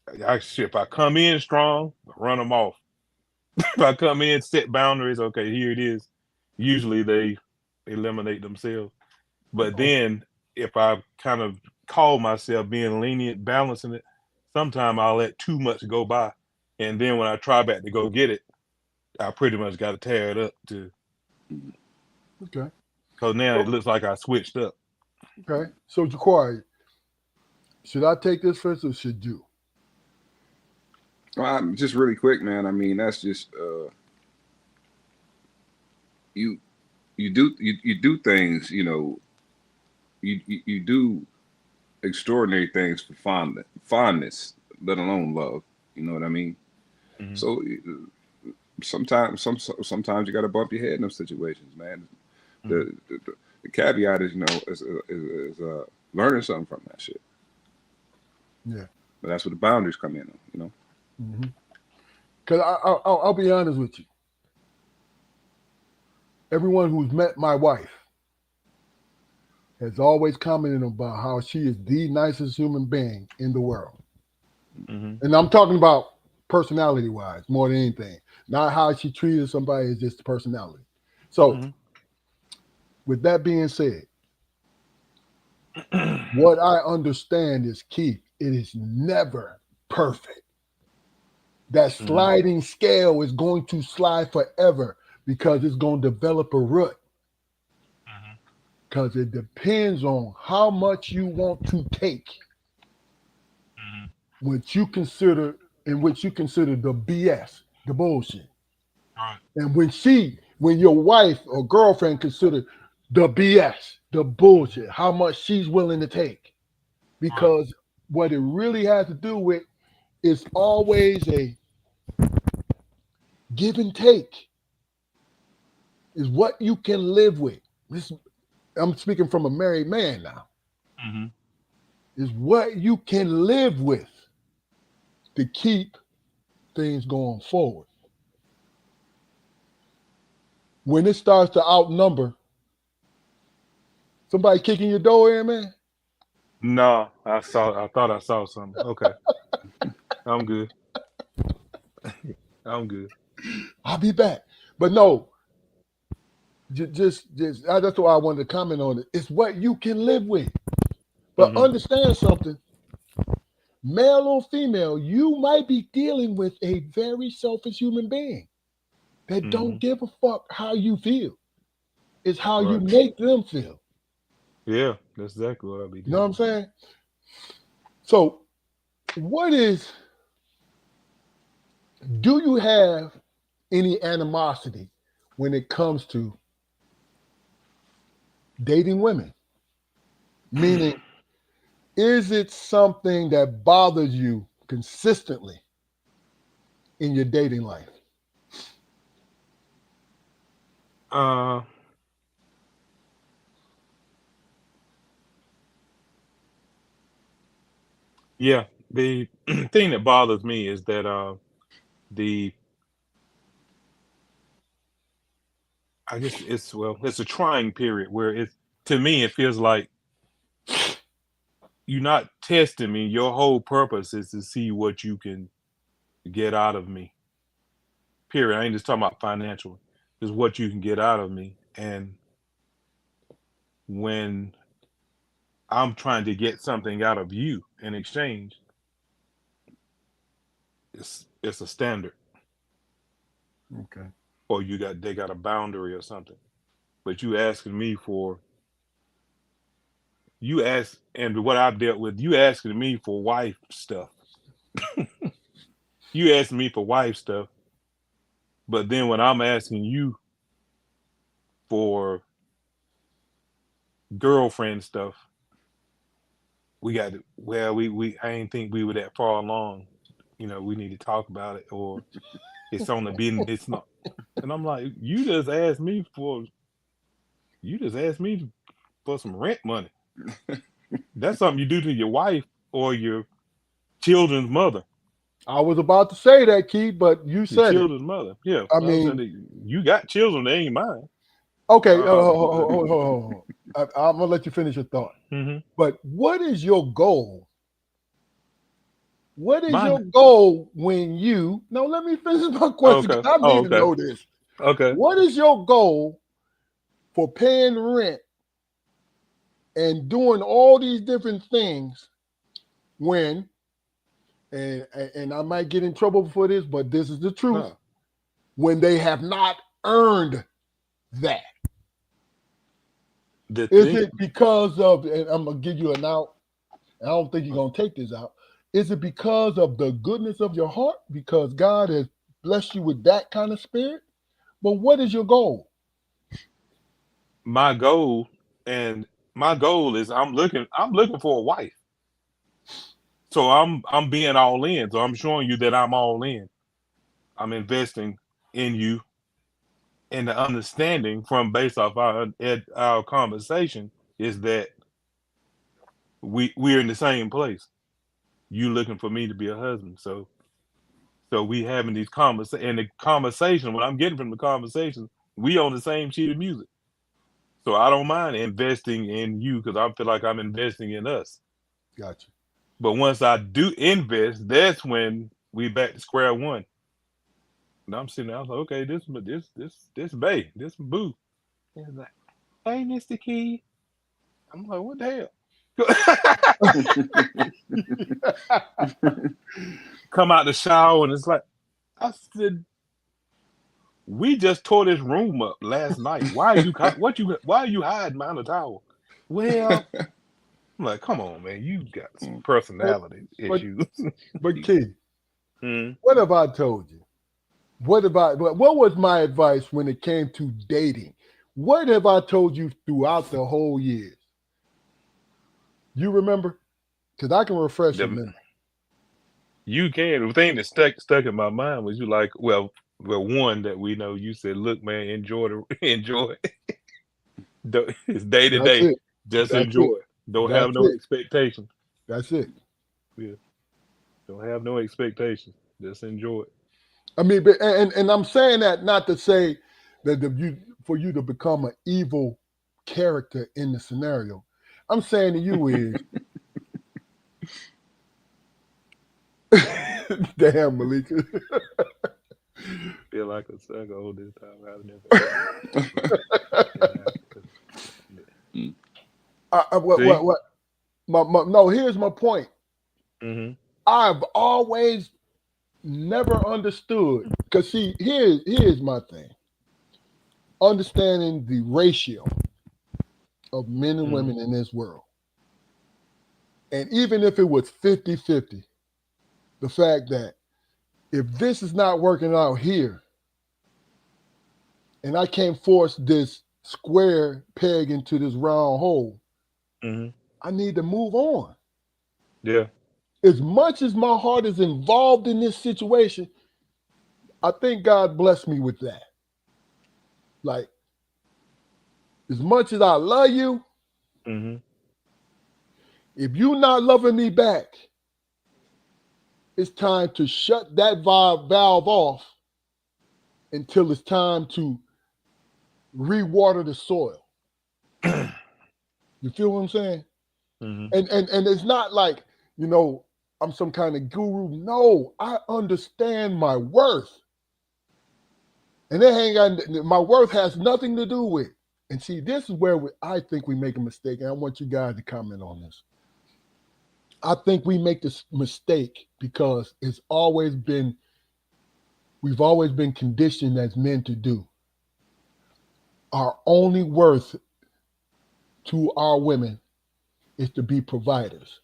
if I come in strong, run them off. If I come in, set boundaries, okay, here it is. Usually they eliminate themselves. But Okay. then if I kind of call myself being lenient, balancing it, sometimes I'll let too much go by. And then when I try back to go get it, I pretty much got to tear it up to, Okay. because now it looks like I switched up. Okay. So Jaquari, should I take this first or should you? Well, just really quick, man. I mean, that's just you you do things, you do extraordinary things for fondness, let alone love. You know what I mean? Mm-hmm. So sometimes you got to bump your head in those situations, man. Mm-hmm. The caveat is, is learning something from that shit. Yeah. But that's where the boundaries come in, Because I'll be honest with you. Everyone who's met my wife has always commented about how she is the nicest human being in the world. Mm-hmm. And I'm talking about personality-wise more than anything. Not how she treated somebody, it's just the personality. So, with that being said, what I understand is, Keith, it is never perfect. That sliding scale is going to slide forever because it's going to develop a root. Because it depends on how much you want to take, which you consider the BS, the bullshit. Right. And when your wife or girlfriend consider the BS, the bullshit, how much she's willing to take. Because what it really has to do with is always a give and take. Is what you can live with. I'm speaking from a married man now. Mm-hmm. Is what you can live with to keep things going forward. When it starts to outnumber, somebody kicking your door in, man. No, I thought I saw something. Okay. I'm good. I'm good. I'll be back. But no, just that's why I wanted to comment on it. It's what you can live with. But understand something. Male or female, you might be dealing with a very selfish human being that don't give a fuck how you feel. It's how you make them feel. Yeah, that's exactly what I'll be doing. You know what I'm saying? So, do you have any animosity when it comes to dating women? Meaning, is it something that bothers you consistently in your dating life? Yeah, the thing that bothers me is that I guess it's a trying period where to me it feels like you're not testing me. Your whole purpose is to see what you can get out of me. Period. I ain't just talking about financial. Just what you can get out of me. And when I'm trying to get something out of you in exchange, it's a standard. Okay. Or they got a boundary or something. But you asking me for and what I've dealt with, you asking me for wife stuff. You asking me for wife stuff. But then when I'm asking you for girlfriend stuff, we I ain't think we were that far along. We need to talk about it, or it's on the business. It's not. And I'm like, you just asked me for some rent money. That's something you do to your wife or your children's mother. I was about to say that, Keith, but you Your said it. children's mother. Yeah. I I'm mean, saying you got children, they ain't mine. okay, Uh, hold. I'm gonna let you finish your thought. mhm. But what is your goal? What is your Mine. goal when you? No, let me finish my question because Okay. I Oh, need to okay. know this. Okay. What is your goal for paying rent and doing all these different things when? And I might get in trouble for this, but this is the truth. Huh. When they have not earned that. The Is thing, it because of, and I'm going to give you an out, I don't think you're going to take this out. Is it because of the goodness of your heart? Because God has blessed you with that kind of spirit? But what is your goal? my goal, and my goal is I'm looking for a wife. So I'm being all in. So I'm showing you that I'm all in. I'm investing in you, and the understanding from based off our conversation is that we're in the same place. You looking for me to be a husband. So we having these conversations, and the conversation, what I'm getting from the conversation, we on the same sheet of music. So I don't mind investing in you because I feel like I'm investing in us. Gotcha. But once I do invest, that's when we back to square one. And I'm sitting there, I was like, okay, this bae, this boo. And he's like, hey, Mr. Key. I'm like, what the hell? Come out the shower and it's like, I said, we just tore this room up last night. Why are you hiding behind the towel? Well, I'm like, come on, man, you got some personality But issues. Key, Mm. what have I told you? What was my advice when it came to dating? What have I told you throughout the whole years? You remember? Because I can refresh your memory. You can. The thing that stuck in my mind was you like, well, one that we know. You said, look, man, enjoy. It's day to That's day. it. Just That's enjoy. it. Don't That's have no it. expectations. That's it. Yeah. Don't have no expectations. Just enjoy it. I mean, but, and I'm saying that not to say that for you to become an evil character in the scenario. I'm saying to you is, damn, Malika. Feel like a sucker all this time. No, here's my point. Mm-hmm. I've always never understood, because see, here's my thing. Understanding the ratio of men and women in this world. And even if it was 50-50, the fact that if this is not working out here, and I can't force this square peg into this round hole, I need to move on. Yeah. As much as my heart is involved in this situation, I think God blessed me with that. Like, as much as I love you, if you're not loving me back, it's time to shut that valve off until it's time to rewater the soil. You feel what I'm saying? And it's not like, I'm some kind of guru. No, I understand my worth. And my worth has nothing to do with. And see, this is where I think we make a mistake. And I want you guys to comment on this. I think we make this mistake because we've always been conditioned as men to do. Our only worth to our women is to be providers.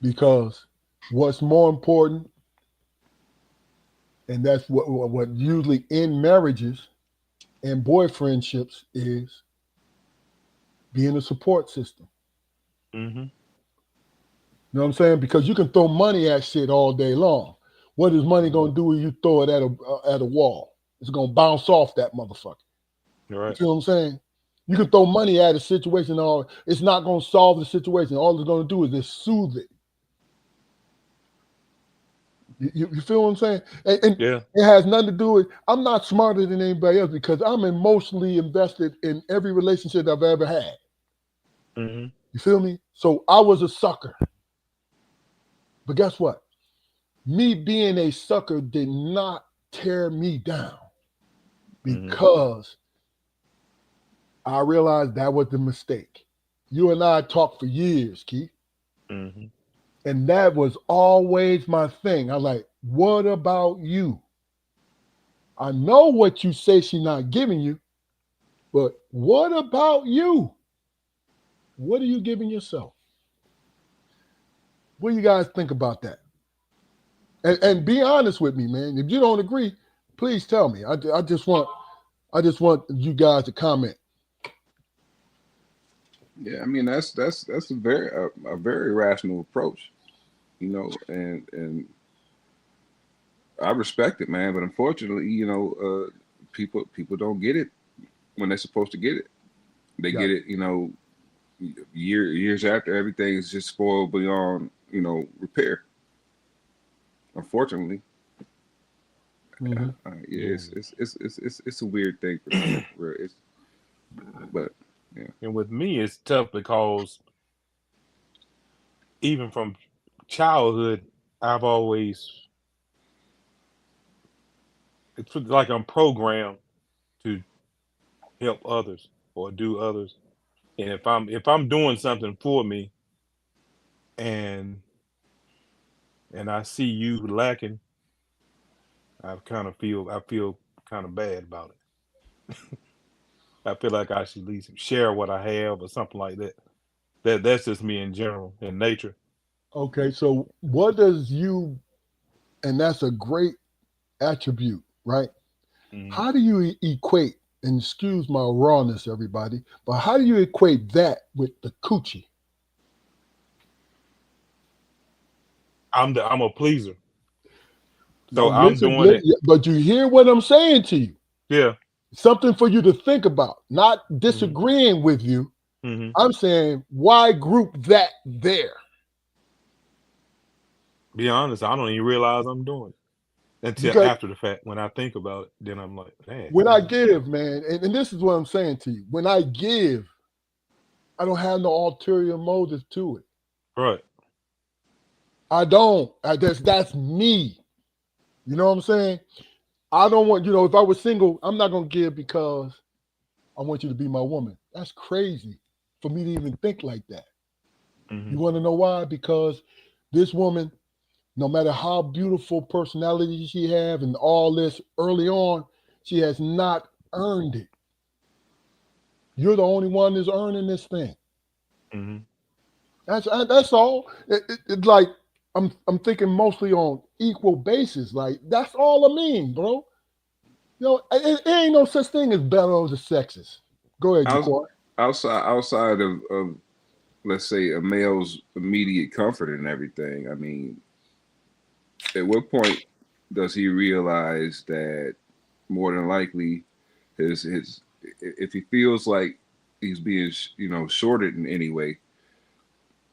Because what's more important, and that's what usually in marriages and boyfriendships is being a support system. You know what I'm saying? Because you can throw money at shit all day long. What is money gonna do when you throw it at a wall? It's gonna bounce off that motherfucker. Right. You feel what I'm saying? You can throw money at a situation, or it's not going to solve the situation. All it's going to do is just soothe it. You feel what I'm saying? And Yeah. it has nothing to do with, I'm not smarter than anybody else because I'm emotionally invested in every relationship I've ever had. Mm-hmm. You feel me? So I was a sucker. But guess what? Me being a sucker did not tear me down because I realized that was the mistake. You and I talked for years, Keith. Mm-hmm. And that was always my thing. I'm like, what about you? I know what you say she's not giving you, but what about you? What are you giving yourself? What do you guys think about that? And be honest with me, man. If you don't agree, please tell me. I just want you guys to comment. Yeah, I mean that's a very rational approach, you know, and I respect it, man. But unfortunately, you know, people don't get it when they're supposed to get it. They Yeah. get it, you know, years after everything is just spoiled beyond, you know, repair. Unfortunately, Mhm. yeah, it's a weird thing for sure. But yeah, And with me, it's tough because even from childhood, I've always, it's like I'm programmed to help others or do others. And if I'm doing something for me and I see you lacking, I feel kind of bad about it. I feel like I should at least share what I have or something like that. That's just me in general, in nature. Okay, so what does you, and that's a great attribute, right? Mhm. How do you equate, and excuse my rawness, everybody, but how do you equate that with the coochie? I'm a pleaser, Now so I'm listen, doing it. but you hear what I'm saying to you. Yeah. Something for you to think about, not Hmm. disagreeing with you. Hmm. I'm saying, why group that there? Be honest, I don't even realize I'm doing it until Because after the fact. When I think about it, then I'm like, man, when I give, man, and this is what I'm saying to you, when I give, I don't have no ulterior motive to it. right. I don't. That's me. You know what I'm saying? I don't want, if I was single, I'm not gonna give because I want you to be my woman. That's crazy for me to even think like that. Hmm. You want to know why? Because this woman, no matter how beautiful personality she have and all this early on, she has not earned it. You're the only one that's earning this thing. Hmm. That's all. It's like I'm thinking mostly on equal basis. Like that's all I mean, bro. It ain't no such thing as better of the sexes. Go ahead, Outs- Jaquan. outside of let's say a male's immediate comfort and everything. I mean, at what point does he realize that more than likely his if he feels like he's being shorted in any way,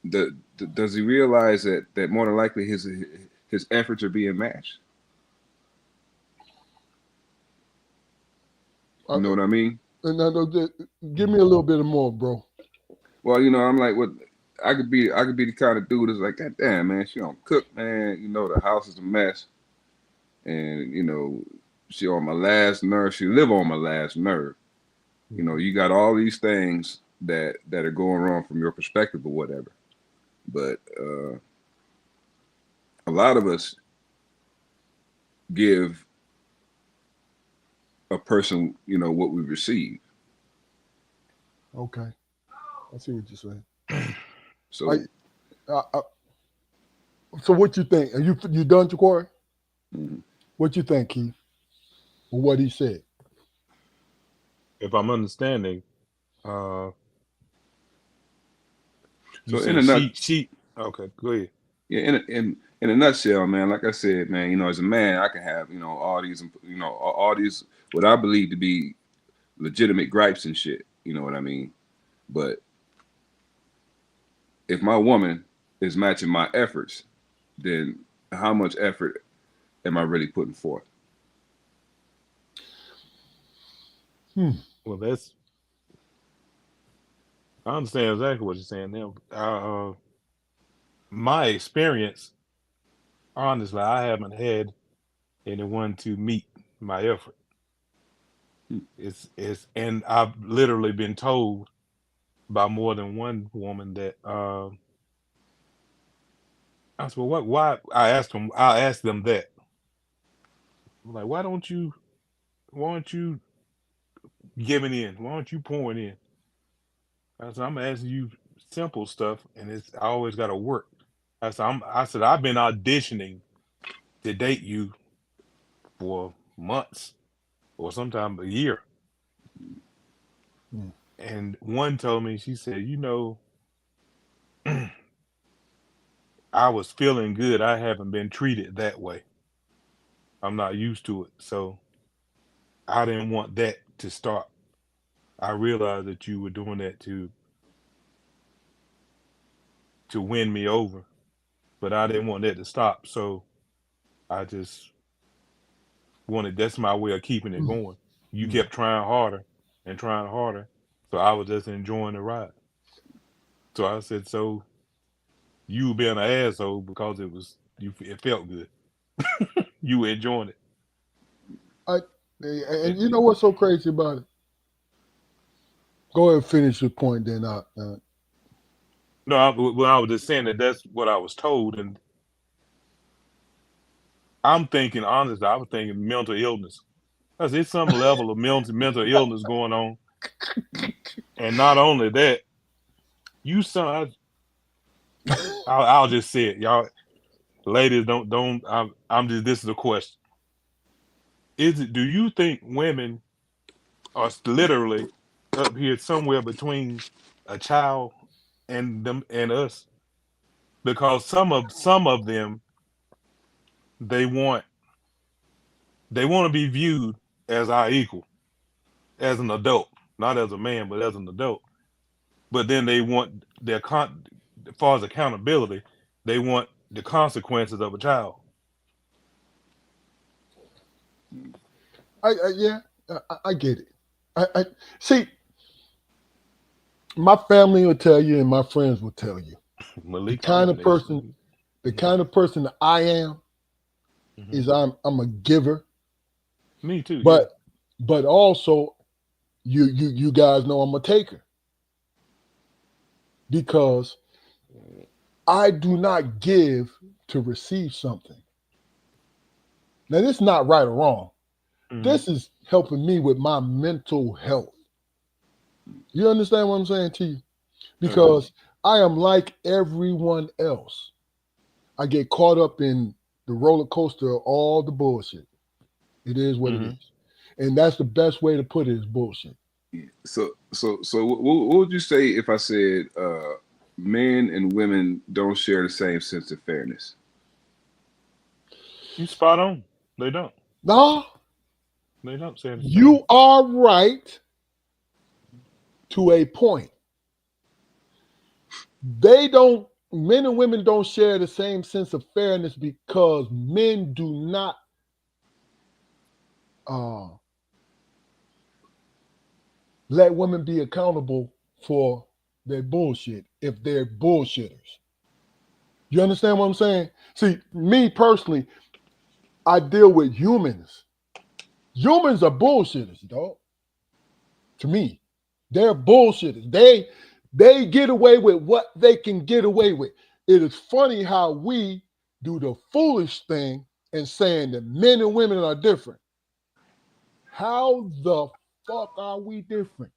does he realize that more than likely his efforts are being matched? Uh, You know what I mean? Give me a little bit more, bro. Well, I'm like, what I could be the kind of dude that's like, God damn, man, she don't cook, man. The house is a mess, and she on my last nerve. She live on my last nerve. You got all these things that are going wrong from your perspective or whatever. But a lot of us give a person, what we receive. Okay, I see what you're saying. I, So I, so what you think? Are you done, Jaquari? mhm. What you think, Keith? Or what he said? If I'm understanding, uh, you so in a said nut, she. Okay, go ahead. yeah, in a nutshell, man. Like I said, man, as a man, I can have all these what I believe to be legitimate gripes and shit. You know what I mean? But if my woman is matching my efforts, then how much effort am I really putting forth? Well, that's I understand exactly what you're saying now. My experience, honestly, I haven't had anyone to meet my effort. Hmm. And I've literally been told by more than one woman that I said, well, what? Why? I asked them that. I'm like, why don't you giving in? Why aren't you pouring in? I said, I'm asking you simple stuff, and I always got to work. I said, I've been auditioning to date you for months or sometimes a year. Mm. And one told me, she said, I was feeling good. I haven't been treated that way. I'm not used to it. So I didn't want that to start. I realized that you were doing that to win me over, but I didn't want that to stop. So I just that's my way of keeping it going. You Mm. kept trying harder and trying harder. So I was just enjoying the ride. So I said, so you being an asshole because it felt good. You were enjoying it. I, and It- you know what's so crazy about it? Go ahead and finish your point, then. no, well, I was just saying that's what I was told, and I'm thinking honestly, I was thinking mental illness. Because there's some level of mental illness going on, and not only that, you son, I'll just say it, y'all, ladies, don't. I'm just. This is a question: Is it? Do you think women are literally up here somewhere between a child and them and us? Because some of them they want they want to be viewed as our equal, as an adult, not as a man, but as an adult. But then they want as far as accountability, they want the consequences of a child. Yeah, I get it. I see. My family will tell you, and my friends will tell you, the Malik, I'm kind in of this. person, the kind of person that I am Hmm. is I'm a giver, Me too. Yeah. but also you guys know I'm a taker because I do not give to receive something. Now this is not right or wrong. Hmm. This is helping me with my mental health. You understand what I'm saying to you? I do. Because I am like everyone else. I get caught up in the roller coaster of all the bullshit. It is what it Hmm. is. And that's the best way to put it is bullshit. So, what would you say if I said men and women don't share the same sense of fairness? You spot on. They don't. No, They don't say the same. you are right to a point. Men and women don't share the same sense of fairness because men do not uh, let women be accountable for their bullshit if they're bullshitters. You understand what I'm saying? See, me personally, I deal with humans. Humans are bullshitters, dog. To me, they're bullshitters. They get away with what they can get away with. It is funny how we do the foolish thing and saying that men and women are different. How the fuck are we different?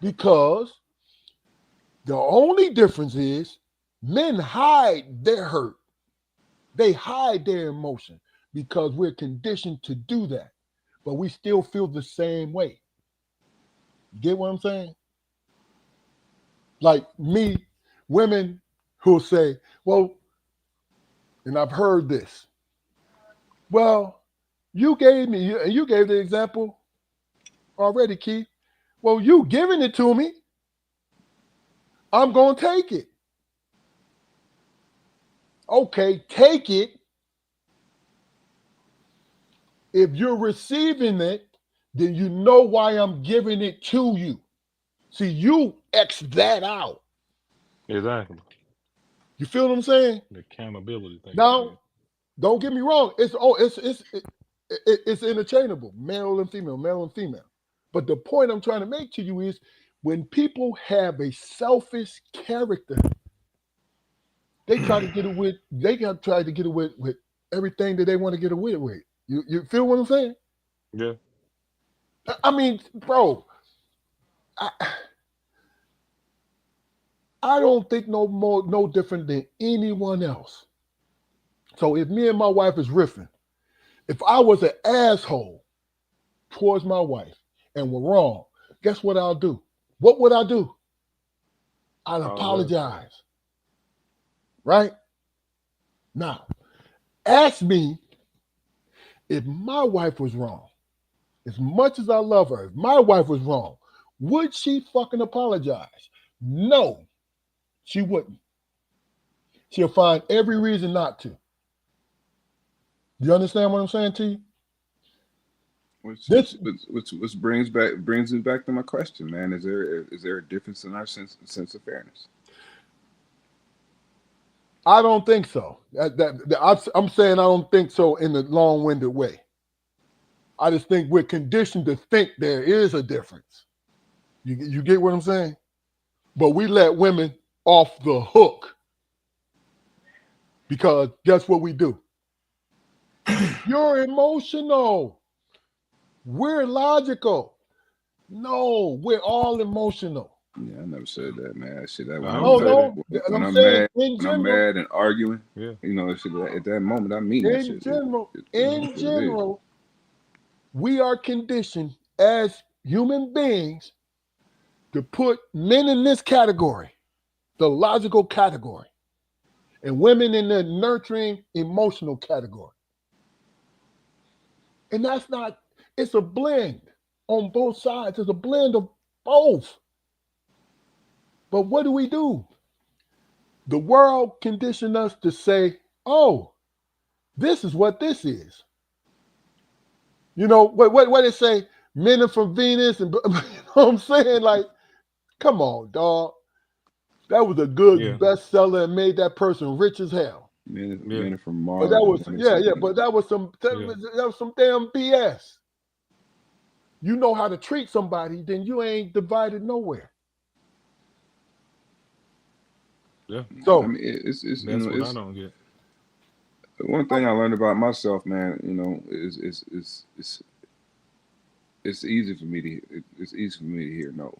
Because the only difference is men hide their hurt. They hide their emotion because we're conditioned to do that. But we still feel the same way. You get what I'm saying? Like me, women who'll say, well, and I've heard this. Well, you gave the example already, Keith. Well, you giving it to me, I'm going to take it. Okay, take it. If you're receiving it, then you know why I'm giving it to you. See, you X that out. Exactly. You feel what I'm saying? The accountability thing. Now, don't get me wrong. It's interchangeable, male and female, male and female. But the point I'm trying to make to you is when people have a selfish character, they try to get away. They got try to get away with everything that they want to get away with. You feel what I'm saying? Yeah. I mean, bro, I don't think no different than anyone else. So if me and my wife is riffing, if I was an asshole towards my wife and we're wrong, guess what I'll do? What would I do? I'll apologize. Right? Now, ask me if my wife was wrong. As much as I love her, if my wife was wrong, would she fucking apologize? No, she wouldn't. She'll find every reason not to. You understand what I'm saying to you? Which brings me back to my question, man. Is there a difference in our sense of fairness? I don't think so. I'm saying I don't think so in a long-winded way. I just think we're conditioned to think there is a difference. You get what I'm saying? But we let women off the hook because guess what we do? You're emotional. We're logical. No, we're all emotional. Yeah, I never said that, man. Shit, that when I'm mad and arguing, yeah, you know, at that moment, I mean that shit. In general, we are conditioned as human beings to put men in this category, the logical category, and women in the nurturing, emotional category. And that's not, it's a blend on both sides. It's a blend of both. But what do? The world conditioned us to say, oh, this is what this is. You know, what they say, men are from Venus, and you know what I'm saying? Like, come on, dog. That was a good bestseller and made that person rich as hell. Men are from Mars. But that was but that was some damn BS. You know how to treat somebody, then you ain't divided nowhere. Yeah. So I mean, it's that's you know, what it's, I don't get. One thing I learned about myself, man, you know, is it's easy for me to hear no.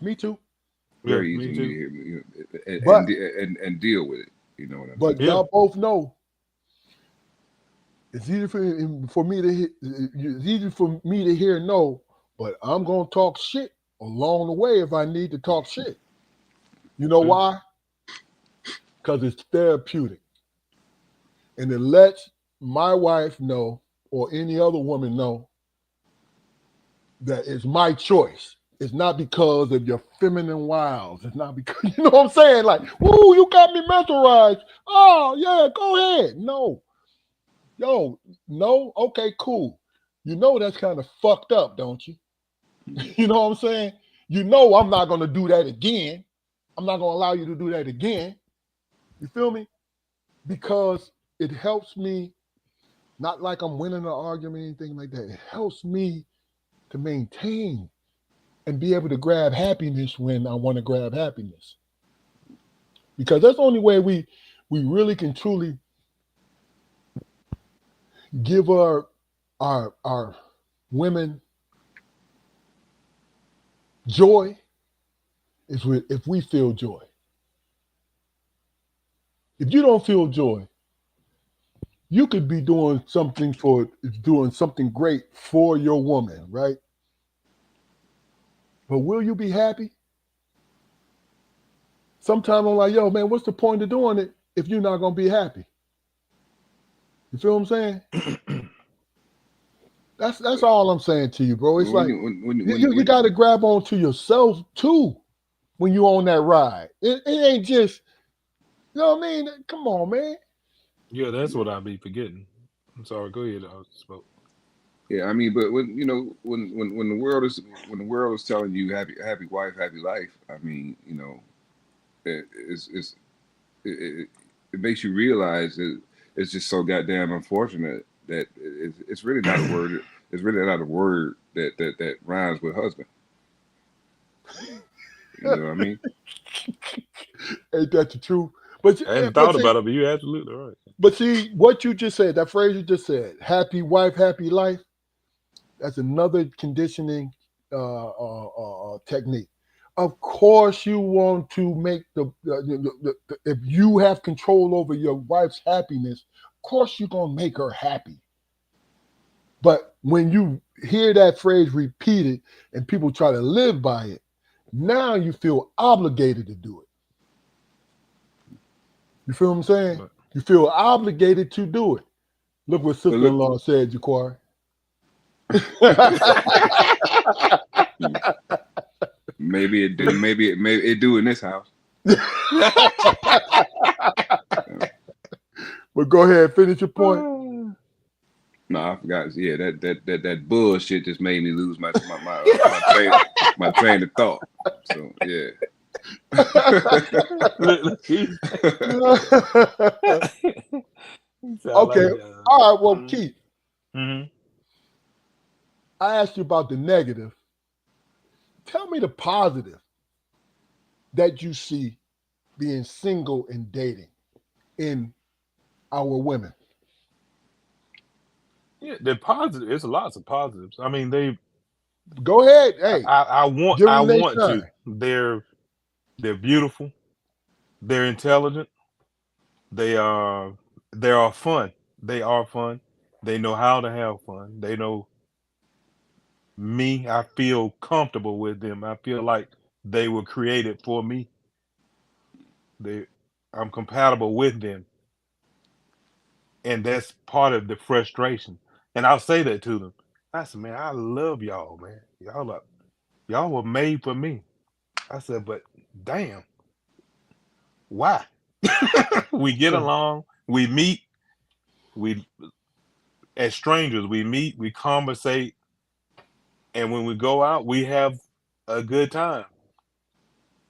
Me too. Very easy for me to hear, you know, and deal with it. You know what I'm saying? But y'all both know it's easy for me to hear no, but I'm gonna talk shit along the way if I need to talk shit. You know why? Because it's therapeutic. And it lets my wife know, or any other woman know, that it's my choice. It's not because of your feminine wiles. It's not because, you know what I'm saying? Like, woo, you got me mesmerized. Oh, yeah, go ahead. No. Yo, no? Okay, cool. You know that's kind of fucked up, don't you? You know what I'm saying? You know I'm not going to do that again. I'm not going to allow you to do that again. You feel me? Because it helps me, not like I'm winning an argument or anything like that. It helps me to maintain and be able to grab happiness when I want to grab happiness. Because that's the only way we really can truly give our women joy is if we feel joy. If you don't feel joy, you could be doing something great for your woman, right? But will you be happy? Sometimes I'm like, yo, man, what's the point of doing it if you're not going to be happy? You feel what I'm saying? That's all I'm saying to you, bro. It's When like you, you got to grab onto yourself too when you on that ride. It ain't just, you know what I mean? Come on, man. Yeah, that's what I be forgetting. I'm sorry. Go ahead. I spoke. yeah, I mean, but when when the world is telling you happy wife, happy life, I mean, it's it makes you realize that it's just so goddamn unfortunate that it's really not a word. It's really not a word that rhymes with husband. You know what I mean? Ain't that the truth? But I hadn't but thought see, about it, but you're absolutely right. but see what you just said. That phrase you just said, "Happy wife, happy life." That's another conditioning technique. Of course, you want to make if you have control over your wife's happiness, of course you're gonna make her happy. But when you hear that phrase repeated and people try to live by it, now you feel obligated to do it. You feel what I'm saying? But You feel obligated to do it. Look what But look, sister-in-law said, Jaquari. maybe it do in this house. But go ahead, finish your point. No, I forgot. Yeah, that bullshit just made me lose my train of thought. So yeah. Okay. All right. Well, Keith, Mm-hmm. I asked you about the negative. Tell me the positive that you see being single and dating in our women. Yeah, they're positive. There's lots of positives. I mean, Go ahead. Hey, I want give them their to. shine. They're beautiful. They're intelligent. They are fun. They are fun. They know how to have fun. They know me. I feel comfortable with them. I feel like they were created for me. I'm compatible with them. And that's part of the frustration. And I'll say that to them. I said, man, I love y'all, man. Y'all were made for me. I said, but damn, why? We get along, we meet, we as strangers, we meet, we conversate, and when we go out, we have a good time.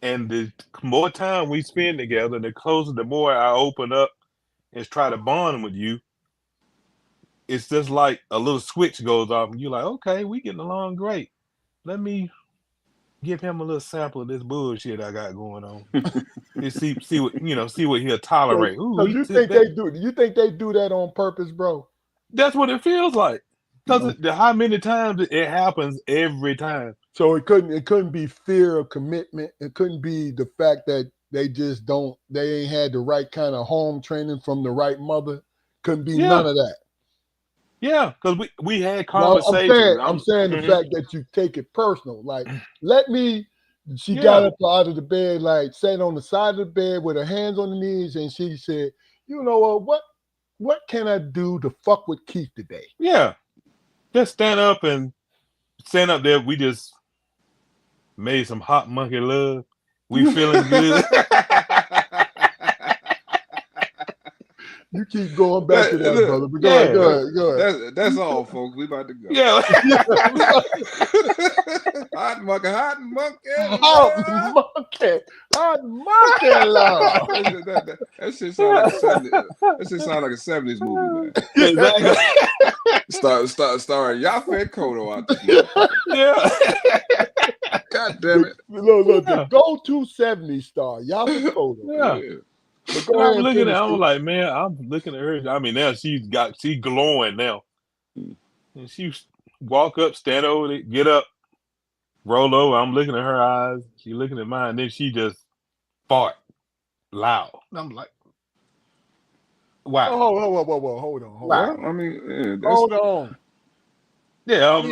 And the more time we spend together, the more I open up and try to bond with you. It's just like a little switch goes off, and you're like, okay, we getting along great. Let me give him a little sample of this bullshit I got going on. Just see what he'll tolerate. Ooh, So he you took think that. you think they do that on purpose, bro? That's what it feels like. Because how many times it happens every time. So it couldn't be fear of commitment. It couldn't be the fact that they ain't had the right kind of home training from the right mother. Couldn't be none of that. Yeah, because we had No, conversations. I'm saying the fact that you take it personal. Like, she got up out of the bed, like sat on the side of the bed with her hands on the knees, and she said, you know what can I do to fuck with Keith today? Yeah. Just stand up there. We just made some hot monkey love. We feeling good. You keep going back to that, brother. But go ahead. That's all, folks. We about to go. Yeah. Hot monkey love. That shit sound like a 70s movie, man. Exactly. Starring Yaphet Kotto out there. Yeah. God damn it. Look, the go-to 70s star, Yaphet Kotto. Yeah. I'm like, man, I'm looking at her. I mean, now she's glowing now. And she walk up, stand over there, get up, roll over. I'm looking at her eyes. She looking at mine. Then she just fart loud. I'm like, wow. Oh, whoa. Hold on. Well, I mean, hold on. Yeah,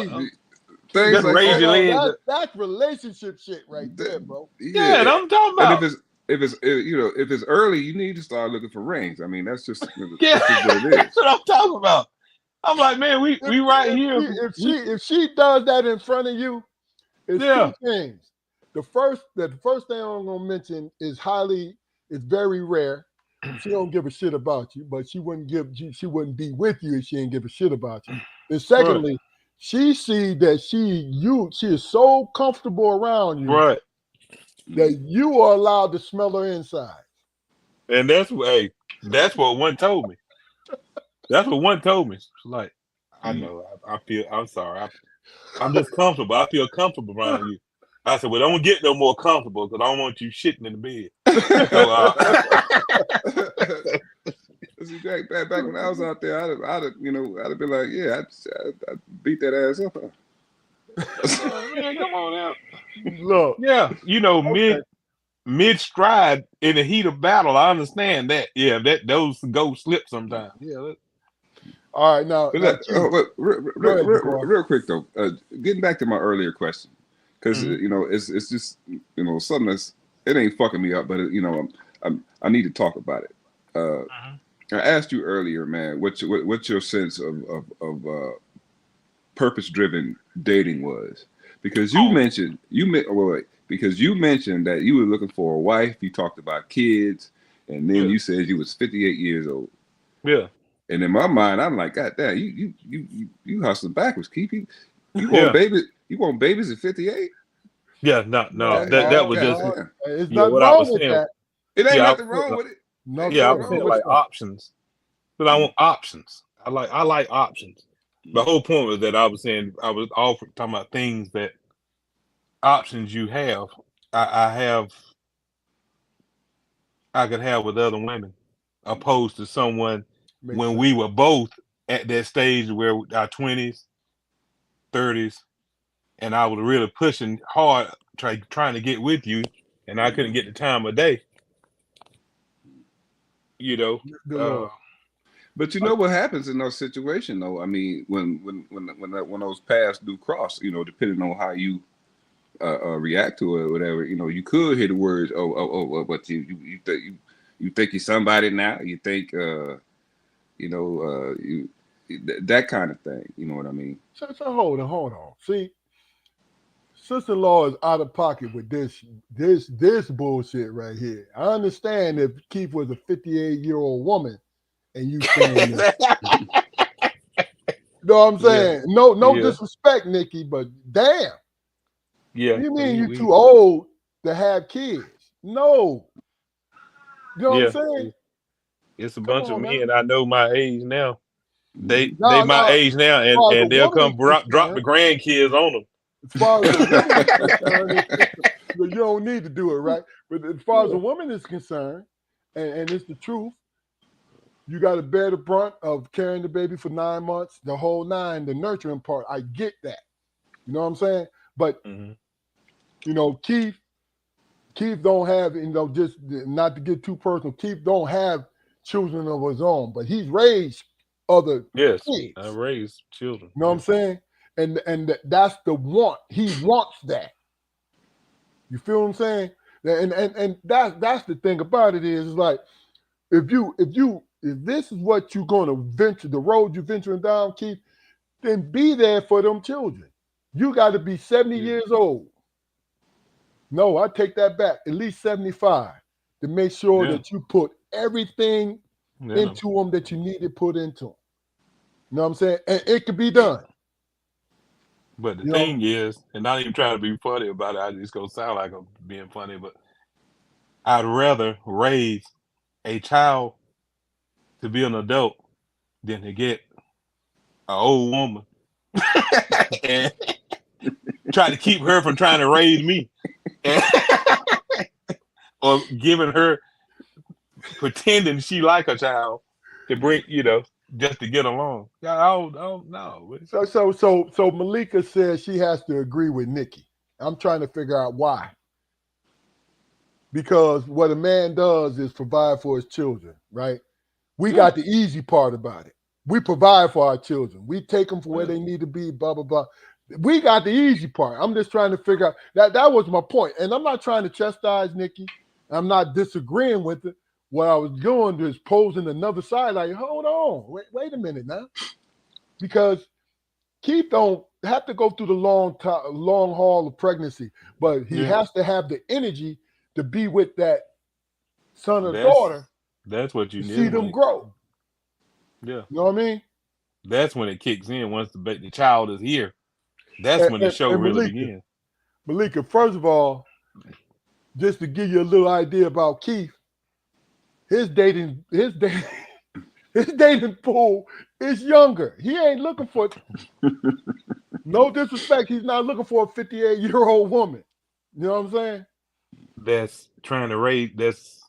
things like that. That's relationship shit right there, bro. Yeah, I'm talking about. And if it's early, you need to start looking for rings. I mean, that's just yeah. that's just what it is. That's what I'm talking about. I'm like, man, we right here. If she does that in front of you, it's Yeah. two things. The first thing I'm gonna mention is it's very rare. She don't give a shit about you, but she wouldn't be with you if she didn't give a shit about you. And secondly, she see that she is so comfortable around you Right. that you are allowed to smell her inside. And that's what one told me. That's what one told me. It's like, I know, I'm sorry. I'm just comfortable. I feel comfortable around you. I said, well, don't get no more comfortable because I don't want you shitting in the bed. So, See, Jack, back when I was out there, I'd have been like, yeah, I'd beat that ass up. Man, come on out. Look, yeah, mid stride in the heat of battle. I understand that. Yeah, those go slip sometimes. Yeah. All right, now. Real quick though, getting back to my earlier question, because it's just something it ain't fucking me up, but I need to talk about it. I asked you earlier, man, what's your sense of purpose-driven dating was, because you mentioned because you mentioned that you were looking for a wife. You talked about kids, and then you said you was 58 years old. Yeah. And in my mind, I'm like, God damn, you hustling backwards, Keith. You want babies? You want babies at 58? Yeah, no. That was just it's not wrong with that. It ain't nothing wrong with it. I was saying like options, but I want options. I like options. The whole point was that I was saying I was talking about things that options you have. I could have with other women, opposed to someone when we were both at that stage where our 20s, 30s, and I was really pushing hard, trying to get with you, and I couldn't get the time of day. But you know what happens in those situations, though. I mean, when those paths do cross, depending on how you react to it or whatever, you could hear the words, but you think you're somebody now. You think that kind of thing. You know what I mean? So hold on. See, sister-in-law is out of pocket with this bullshit right here. I understand if Keith was a 58-year-old woman and you saying that. You know what I'm saying? Yeah. No disrespect, Nikki, but damn. Yeah. What do you mean you're too old to have kids? No. You know what I'm saying? It's a bunch of men I know my age now. They my age now, and they'll come drop the grandkids on them. As far as the woman is concerned, you don't need to do it, right? But as far as the woman is concerned, and it's the truth, you got to bear the brunt of carrying the baby for 9 months, the whole 9, the nurturing part. I get that. You know what I'm saying? But, Keith don't have, just not to get too personal, Keith don't have children of his own, but he's raised other kids. I raised children. You know what I'm saying? And that's the want. He wants that. You feel what I'm saying? And that's the thing about it is like if this is what you're going to venture, the road you're venturing down, Keith, then be there for them children. You got to be 70 years old. No, I take that back. At least 75 to make sure that you put everything into them that you need to put into them. You know what I'm saying? And it could be done. But the thing is, and not even trying to be funny about it, I just gonna sound like I'm being funny, but I'd rather raise a child to be an adult than to get an old woman and try to keep her from trying to raise me. Or giving her, pretending she like a child to bring, just to get along. I don't know. So Malika says she has to agree with Nikki. I'm trying to figure out why. Because what a man does is provide for his children, right? We got the easy part about it. We provide for our children. We take them for where they need to be, blah, blah, blah. We got the easy part. I'm just trying to figure out that was my point. And I'm not trying to chastise Nikki. I'm not disagreeing with it. What I was doing is posing another side. Like, hold on, wait a minute now. because Keith don't have to go through the long haul of pregnancy, but he has to have the energy to be with that son or daughter That's what you to need. see them grow. Yeah. You know what I mean? That's when it kicks in. Once the child is here, that's when the show really begins. Malika, first of all, just to give you a little idea about Keith, his dating pool is younger. He ain't looking for, no disrespect, he's not looking for a 58-year-old woman. You know what I'm saying? That's trying to raise. That's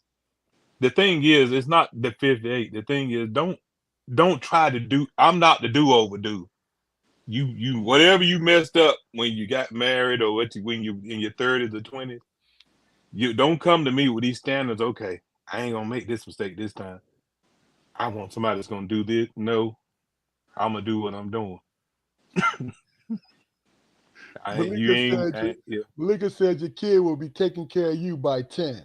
the thing is, it's not the 58. The thing is, don't try to do. I'm not the do-over dude. You whatever you messed up when you got married or when you in your 30s or 20s, you don't come to me with these standards. Okay, I ain't gonna make this mistake this time. I want somebody that's gonna do this. No, I'm gonna do what I'm doing. Malika said your kid will be taking care of you by 10.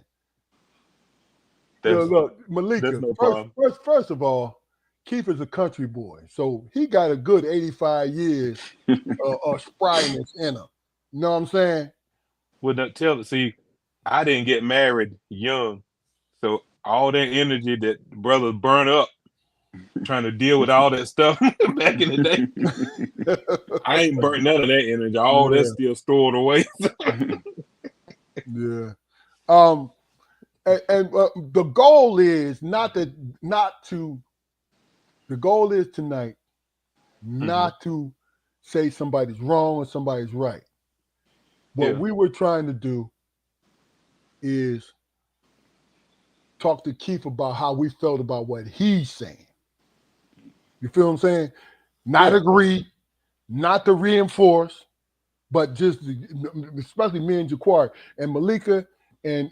That's, look, Malika, that's no problem. First of all, Keith is a country boy, so he got a good 85 years of spryness in him. You know what I'm saying? Well, see, I didn't get married young, so all that energy that brothers burn up trying to deal with all that stuff back in the day, I ain't burnt none of that energy. All that's still stored away. Yeah. And the goal is the goal is tonight not to say somebody's wrong or somebody's right. What we were trying to do is talk to Keith about how we felt about what he's saying. You feel what I'm saying? Not agree, not to reinforce, but just especially me and Jaquari and Malika and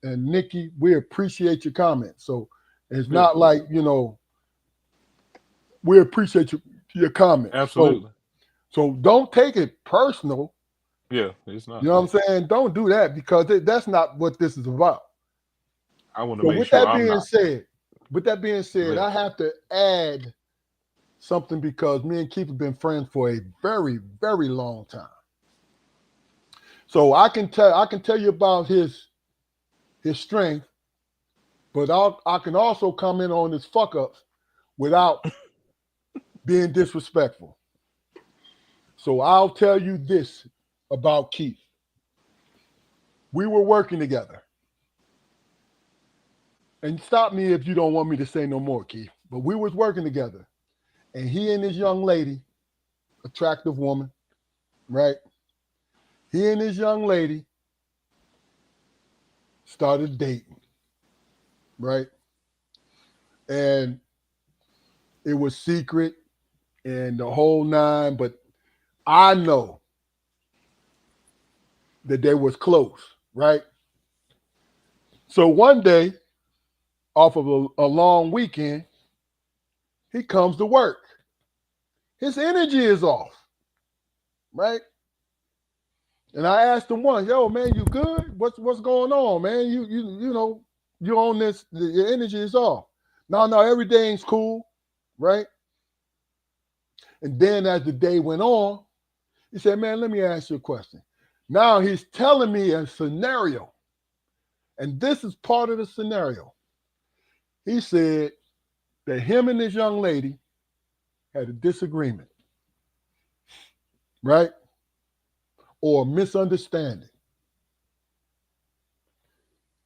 Nikki, we appreciate your comments. So it's not like, we appreciate your comments. Absolutely. So don't take it personal. Yeah, it's not. You know what I'm saying? Don't do that because that's not what this is about. I want to make sure With that being said, I have to add something because me and Keith have been friends for a very, very long time. So I can tell you about his strength, but I can also comment on his fuck ups without being disrespectful. So I'll tell you this about Keith. We were working together. And stop me if you don't want me to say no more, Keith. But we was working together. And he and his young lady, attractive woman, right? He and his young lady started dating, right? And it was secret and the whole nine, but I know that they was close, right? So one day, off of a long weekend, he comes to work. His energy is off, right? And I asked him once, yo, man, you good? What's going on, man? You on this, your energy is off. No, everything's cool, right? And then as the day went on, he said, man, let me ask you a question. Now he's telling me a scenario. And this is part of the scenario. He said that him and this young lady had a disagreement, right? Or a misunderstanding.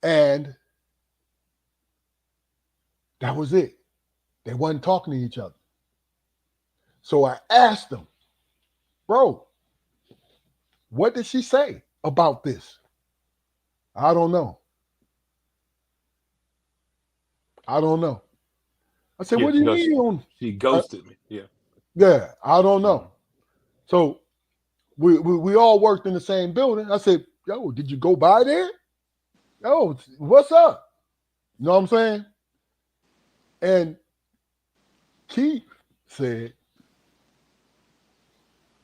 And that was it. They wasn't talking to each other. So I asked him, bro, what did she say about this? I don't know. I said, what do you mean? She ghosted me. Yeah. Yeah, I don't know. So we all worked in the same building. I said, yo, did you go by there? Yo, what's up? You know what I'm saying? And Keith said,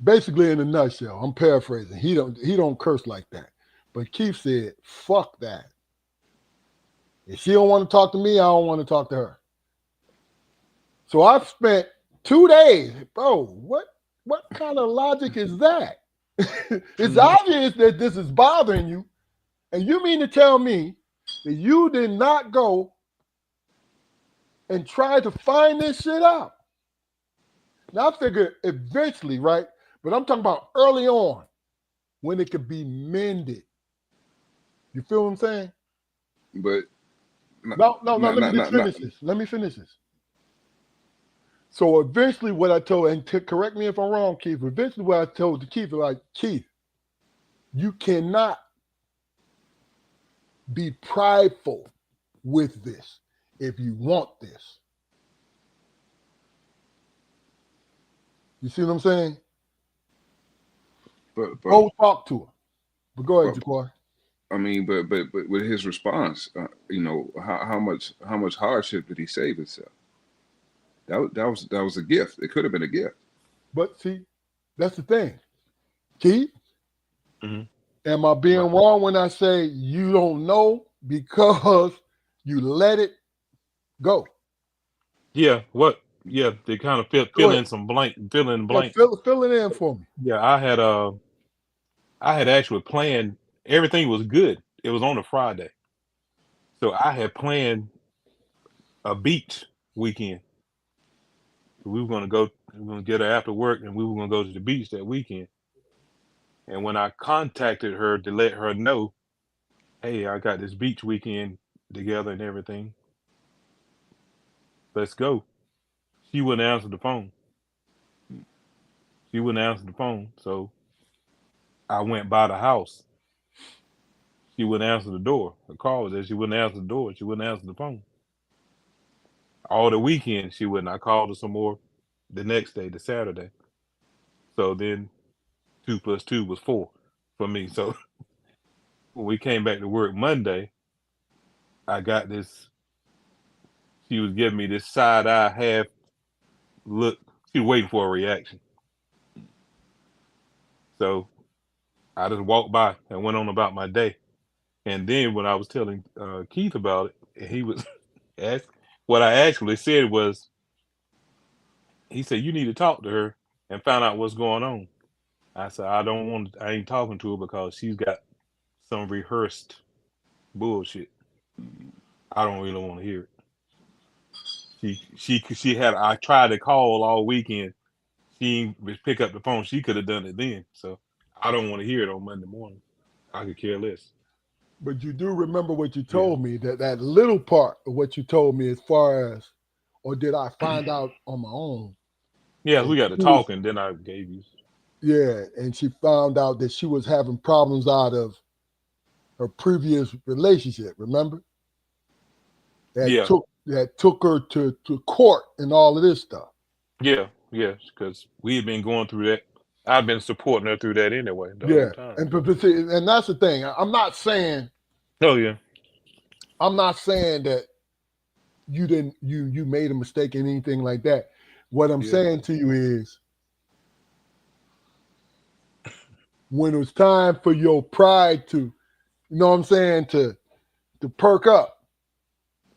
basically in a nutshell, I'm paraphrasing. He don't curse like that. But Keith said, fuck that. If she don't want to talk to me, I don't want to talk to her. So I've spent 2 days, bro. What kind of logic is that? It's obvious that this is bothering you, and you mean to tell me that you did not go and try to find this shit out? Now I figure eventually, right? But I'm talking about early on when it could be mended. You feel what I'm saying? But No. Let me just finish this. Let me finish this. So eventually, what I told, and correct me if I'm wrong, Keith. Eventually, what I told to Keith, like, Keith, you cannot be prideful with this if you want this. You see what I'm saying? but Go talk to her. But go ahead, Jaquar. I mean, but with his response, how much hardship did he save himself? That was a gift. It could have been a gift. But see, that's the thing. Keith, Mm-hmm. am I being wrong when I say you don't know because you let it go? Yeah. What? Yeah. They kind of fill in some blank. Fill in blanks. Fill it in for me. Yeah. I had actually planned. Everything was good. It was on a Friday, so I had planned a beach weekend. We were gonna go. We were gonna get her after work, and we were gonna go to the beach that weekend. And when I contacted her to let her know, hey, I got this beach weekend together and everything. Let's go. She wouldn't answer the phone. So I went by the house. She wouldn't answer the door. The call was there. She wouldn't answer the door. She wouldn't answer the phone. All the weekend she wouldn't. I called her some more the next day, the Saturday. So then 2 + 2 was 4 for me. So when we came back to work Monday, I got this. She was giving me this side eye half look. She was waiting for a reaction. So I just walked by and went on about my day. And then when I was telling Keith about it, he was asked. What I actually said was, he said, "You need to talk to her and find out what's going on." I said, "I don't want. I ain't talking to her because she's got some rehearsed bullshit. I don't really want to hear it." She had. I tried to call all weekend. She didn't pick up the phone. She could have done it then. So I don't want to hear it on Monday morning. I could care less. But you do remember what you told me, that little part of what you told me as far as, or did I find out on my own? Yeah, we got to talk, and then I gave you. Yeah, and she found out that she was having problems out of her previous relationship, remember? That took her to court and all of this stuff. Yeah, because we had been going through that. I've been supporting her through that anyway the whole time. And that's the thing. I'm not saying. Oh yeah. I'm not saying that you made a mistake in anything like that. What I'm saying to you is, when it was time for your pride to, you know what I'm saying, to perk up,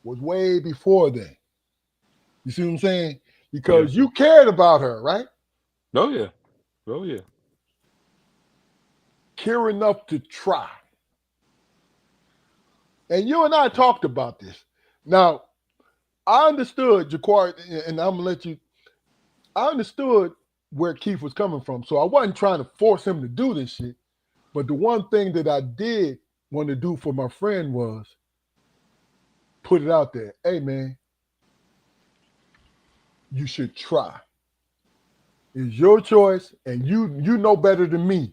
was way before then. You see what I'm saying? Because you cared about her, right? Oh yeah. Care enough to try. And you and I talked about this. Now, I understood, Jaquar, and I'm gonna let you. I understood where Keith was coming from, so I wasn't trying to force him to do this shit. But the one thing that I did want to do for my friend was put it out there. Hey, man, you should try. It's your choice, and you know better than me.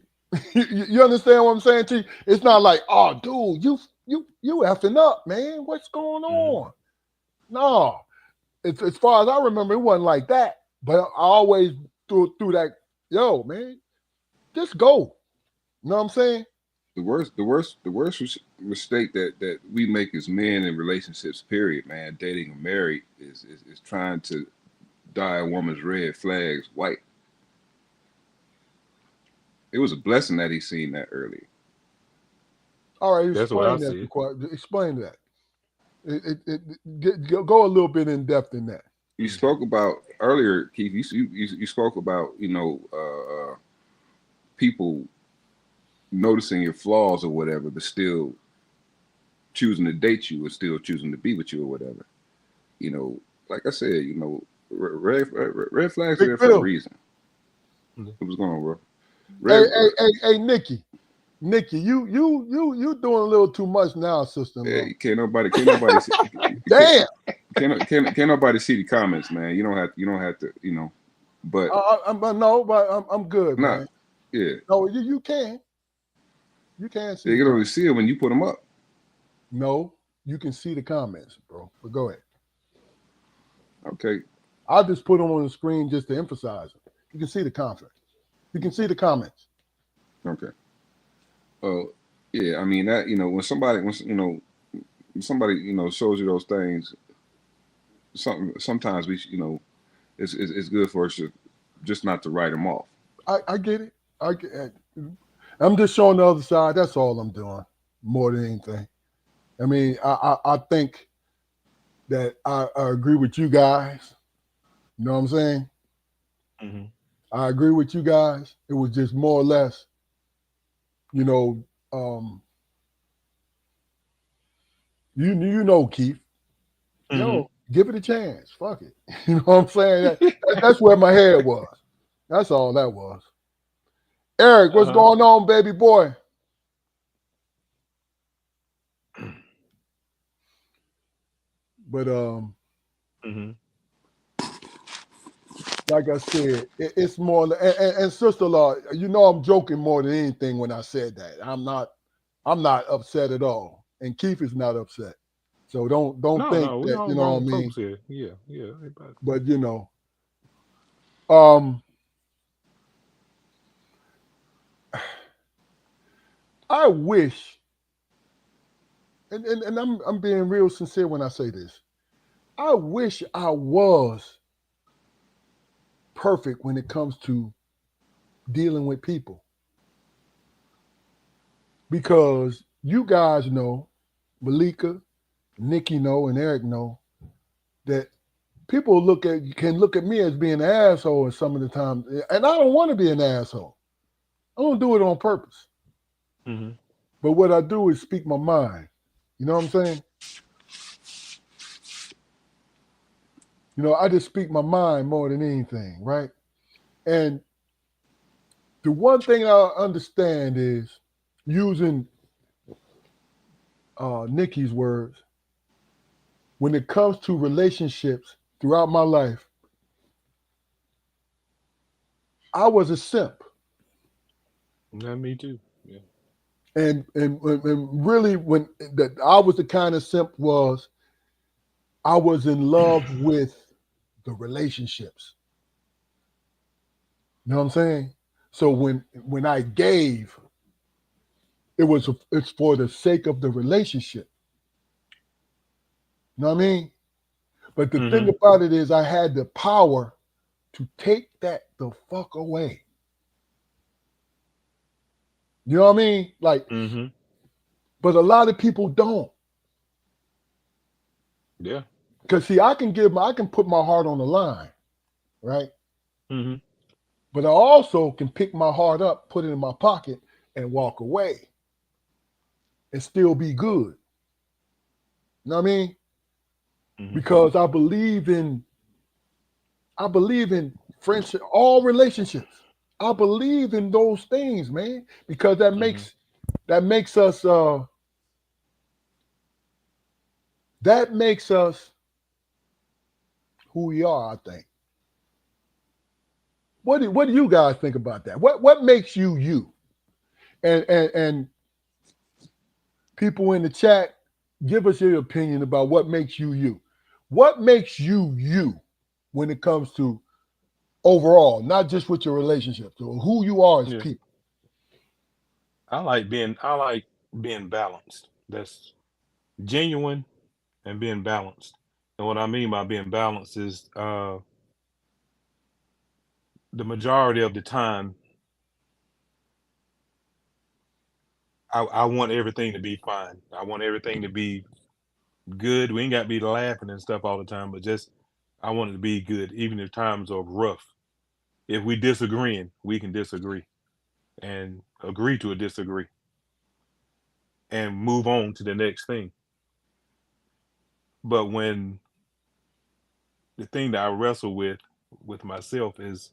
You understand what I'm saying to you? It's not like, oh, dude, you effing up, man. What's going on? No. As far as I remember, it wasn't like that. But I always threw that, yo, man, just go. You know what I'm saying? The worst mistake that we make as men in relationships, period, man, dating or married, is trying to dye a woman's red flags white. It was a blessing that he seen that early. All right, That's what I see. Explain that. Go a little bit in depth in that. you spoke about earlier, Keith. You spoke about people noticing your flaws or whatever, but still choosing to date you or still choosing to be with you or whatever. You know, like I said, red flags are Big there for a Phil. reason. What was going on, bro? Hey, Red, hey, Nikki. Nikki, you doing a little too much now, sister-in-law. can't nobody see, Damn. can't nobody see the comments, man. You don't have to, but I'm good, not, man. yeah. No, you can. You can see They the can only comments. see it when you put them up. No, you can see the comments, bro. But go ahead. Okay. I'll just put them on the screen just to emphasize it. You can see the comments. You can see the comments. Okay. Yeah. I mean that when somebody shows you those things, sometimes it's good for us to just not to write them off. I get it. I'm just showing the other side. That's all I'm doing, more than anything. I mean, I think that I agree with you guys. You know what I'm saying? Mm-hmm. I agree with you guys. It was just more or less, you know, you know, Keith. Mm-hmm. Yo, give it a chance. Fuck it. You know what I'm saying? That's where my head was. That's all that was. Eric, what's Uh-huh. going on, baby boy? But Mm-hmm. like I said, it's more and sister-in-law, you know I'm joking more than anything when I said that. I'm not upset at all. And Keith is not upset. So don't think No, we that, all you know what I grown mean? folks here. Yeah, everybody. But um I wish, and I'm being real sincere when I say this. I wish I was perfect when it comes to dealing with people. Because you guys know, Malika, Nikki know, and Eric know that people can look at me as being an asshole some of the time, and I don't want to be an asshole. I don't do it on purpose. Mm-hmm. But what I do is speak my mind. You know what I'm saying? I just speak my mind more than anything, right? And the one thing I understand is using Nikki's words when it comes to relationships throughout my life. I was a simp, Yeah, me too. Yeah. and really when that I was the kind of simp was I was in love with the relationships. You know what I'm saying? So when I gave, it's for the sake of the relationship. You know what I mean? But the thing Mm-hmm. about it is I had the power to take that the fuck away. You know what I mean? Like, Mm-hmm. but a lot of people don't. Yeah. Because see, I can put my heart on the line, right? Mm-hmm. But I also can pick my heart up, put it in my pocket, and walk away and still be good. You know what I mean? Mm-hmm. Because I believe in friendship, all relationships. I believe in those things, man, because that Mm-hmm. makes that makes us that makes us who we are, I think. What do you guys think about that? What makes you you? And people in the chat, give us your opinion about what makes you you. What makes you you when it comes to overall, not just with your relationships or who you are as Yeah. people. I like being balanced. That's genuine and being balanced. And what I mean by being balanced is the majority of the time I want everything to be fine. I want everything to be good. We ain't got to be laughing and stuff all the time, but just I want it to be good, even if times are rough. If we disagreeing, we can disagree and agree to a disagree and move on to the next thing. But when the thing that I wrestle with myself is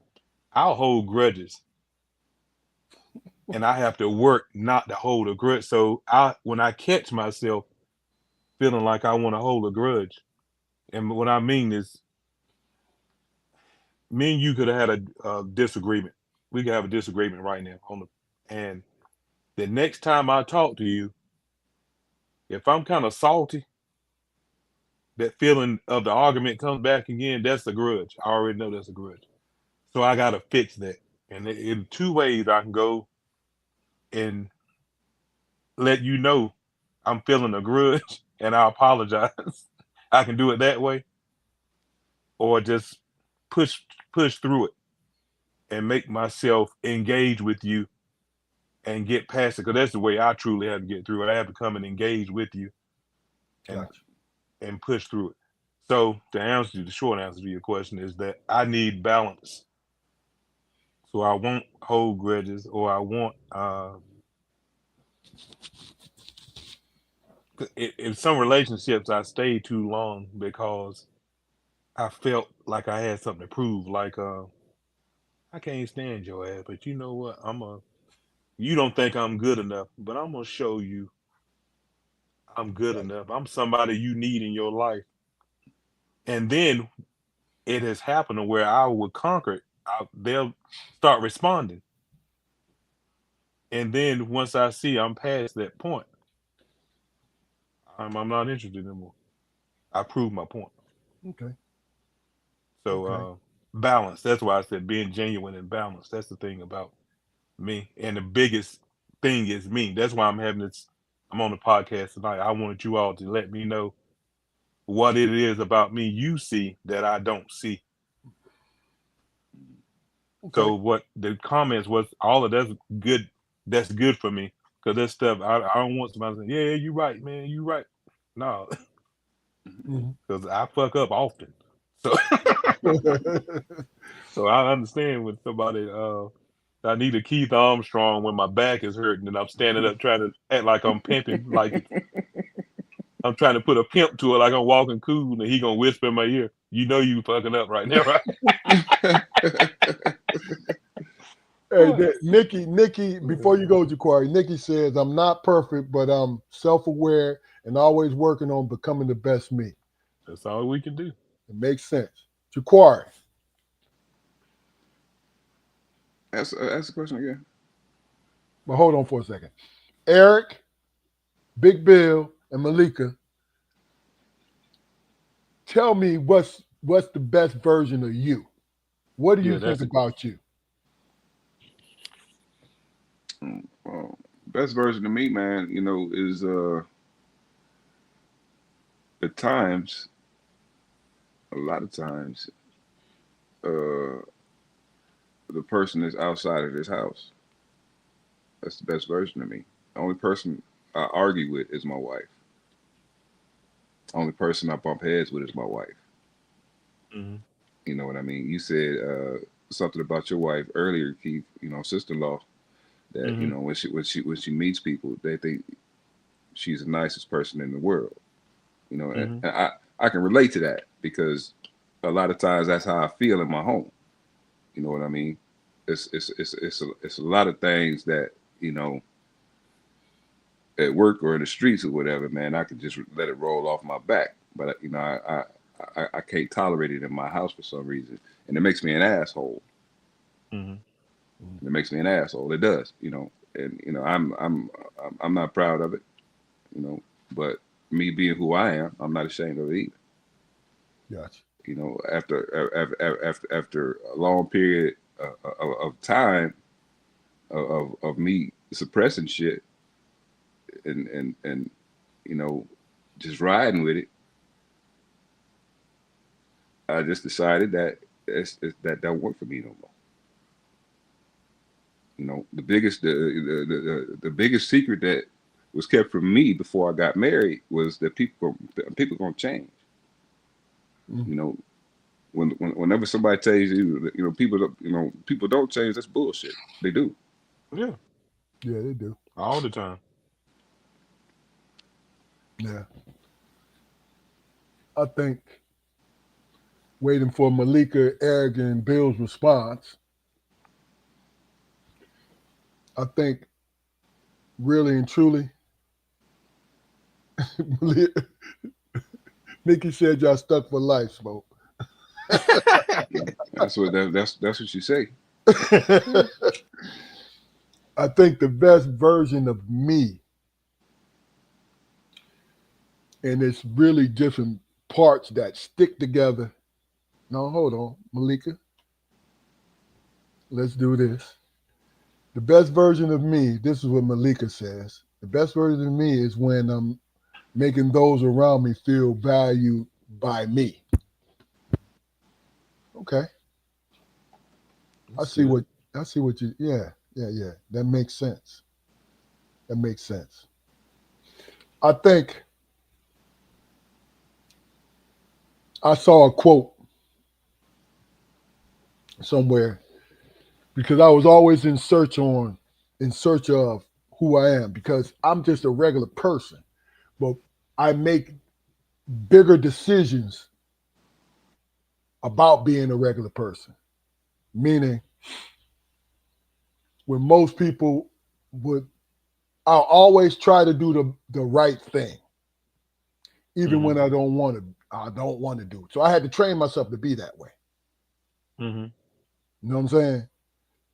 I'll hold grudges and I have to work not to hold a grudge. So when I catch myself feeling like I want to hold a grudge, and what I mean is me and you could have had a disagreement. We could have a disagreement right now and the next time I talk to you, if I'm kind of salty, that feeling of the argument comes back again. That's a grudge. I already know that's a grudge. So I got to fix that. And in two ways, I can go and let you know I'm feeling a grudge and I apologize. I can do it that way, or just push push through it and make myself engage with you and get past it. Because that's the way I truly have to get through it. I have to come and engage with you and Gotcha. and push through it. So the short answer to your question is that I need balance. So I won't hold grudges, or I won't. In some relationships, I stayed too long because I felt like I had something to prove. Like, I can't stand your ass, but you know what? You don't think I'm good enough, but I'm gonna show you I'm good Gotcha. enough. I'm somebody you need in your life. And then it has happened to where I would conquer it. They'll start responding. And then once I see I'm past that point, I'm not interested anymore. I proved my point. Okay. So Okay. balance. That's why I said being genuine and balanced. That's the thing about me. And the biggest thing is me. That's why I'm on the podcast tonight. I wanted you all to let me know what it is about me you see that I don't see. Okay. So what the comments was, all of that's good. That's good for me because that stuff I don't want somebody saying, "Yeah, you right, man, you right." No, Mhm. because I fuck up often. So so I understand when somebody I need a Keith Armstrong when my back is hurting and I'm standing up trying to act like I'm pimping, like I'm trying to put a pimp to it, like I'm walking cool, and he gonna whisper in my ear, "You know you fucking up right now, right?" Hey, Nikki, before you go, Jaquari, Nikki says, I'm not perfect, but I'm self-aware and always working on becoming the best me. That's all we can do. It makes sense. Jaquari, Ask the question again. but hold on for a second. Eric, Big Bill, and Malika, tell me what's the best version of you? What do you Yeah, think that's a about you? Well, best version of me, man, is at times, a lot of times, uh, the person that's outside of this house. That's the best version of me. The only person I argue with is my wife. The only person I bump heads with is my wife. mm-hmm. You know what I mean? You said something about your wife earlier, Keith. Sister-in-law. That Mm-hmm. when she meets people, they think she's the nicest person in the world. And Mm-hmm. I can relate to that because a lot of times that's how I feel in my home. You know what I mean? It's a lot of things that you know at work or in the streets or whatever, man. I could just let it roll off my back, but I can't tolerate it in my house for some reason, and it makes me an asshole. Mm-hmm. It makes me an asshole. It does, and I'm not proud of it, you know. But me being who I am, I'm not ashamed of it either. Gotcha. After a long period of time of me suppressing shit and you know just riding with it, I just decided that that don't work for me no more. The biggest secret that was kept from me before I got married was that people gonna change. Mm. You know, Whenever somebody tells you, people don't change. That's bullshit. They do. Yeah, Yeah, they do. all the time. Yeah. I think waiting for Malika, Eric, and Bill's response. I think really and truly, Nikki said y'all stuck for life, Smoke. That's what you say. I think the best version of me, and it's really different parts that stick together. No, hold on, Malika. Let's do this. The best version of me, this is what Malika says. The best version of me is when I'm making those around me feel valued by me. Okay. I see what you yeah. That makes sense. That makes sense. I think I saw a quote somewhere because I was always in search of who I am because I'm just a regular person, but I make bigger decisions about being a regular person. Meaning, when most people would, I'll always try to do the right thing, even when I don't want to. I don't want to do it. So I had to train myself to be that way. Mm-hmm. You know what I'm saying?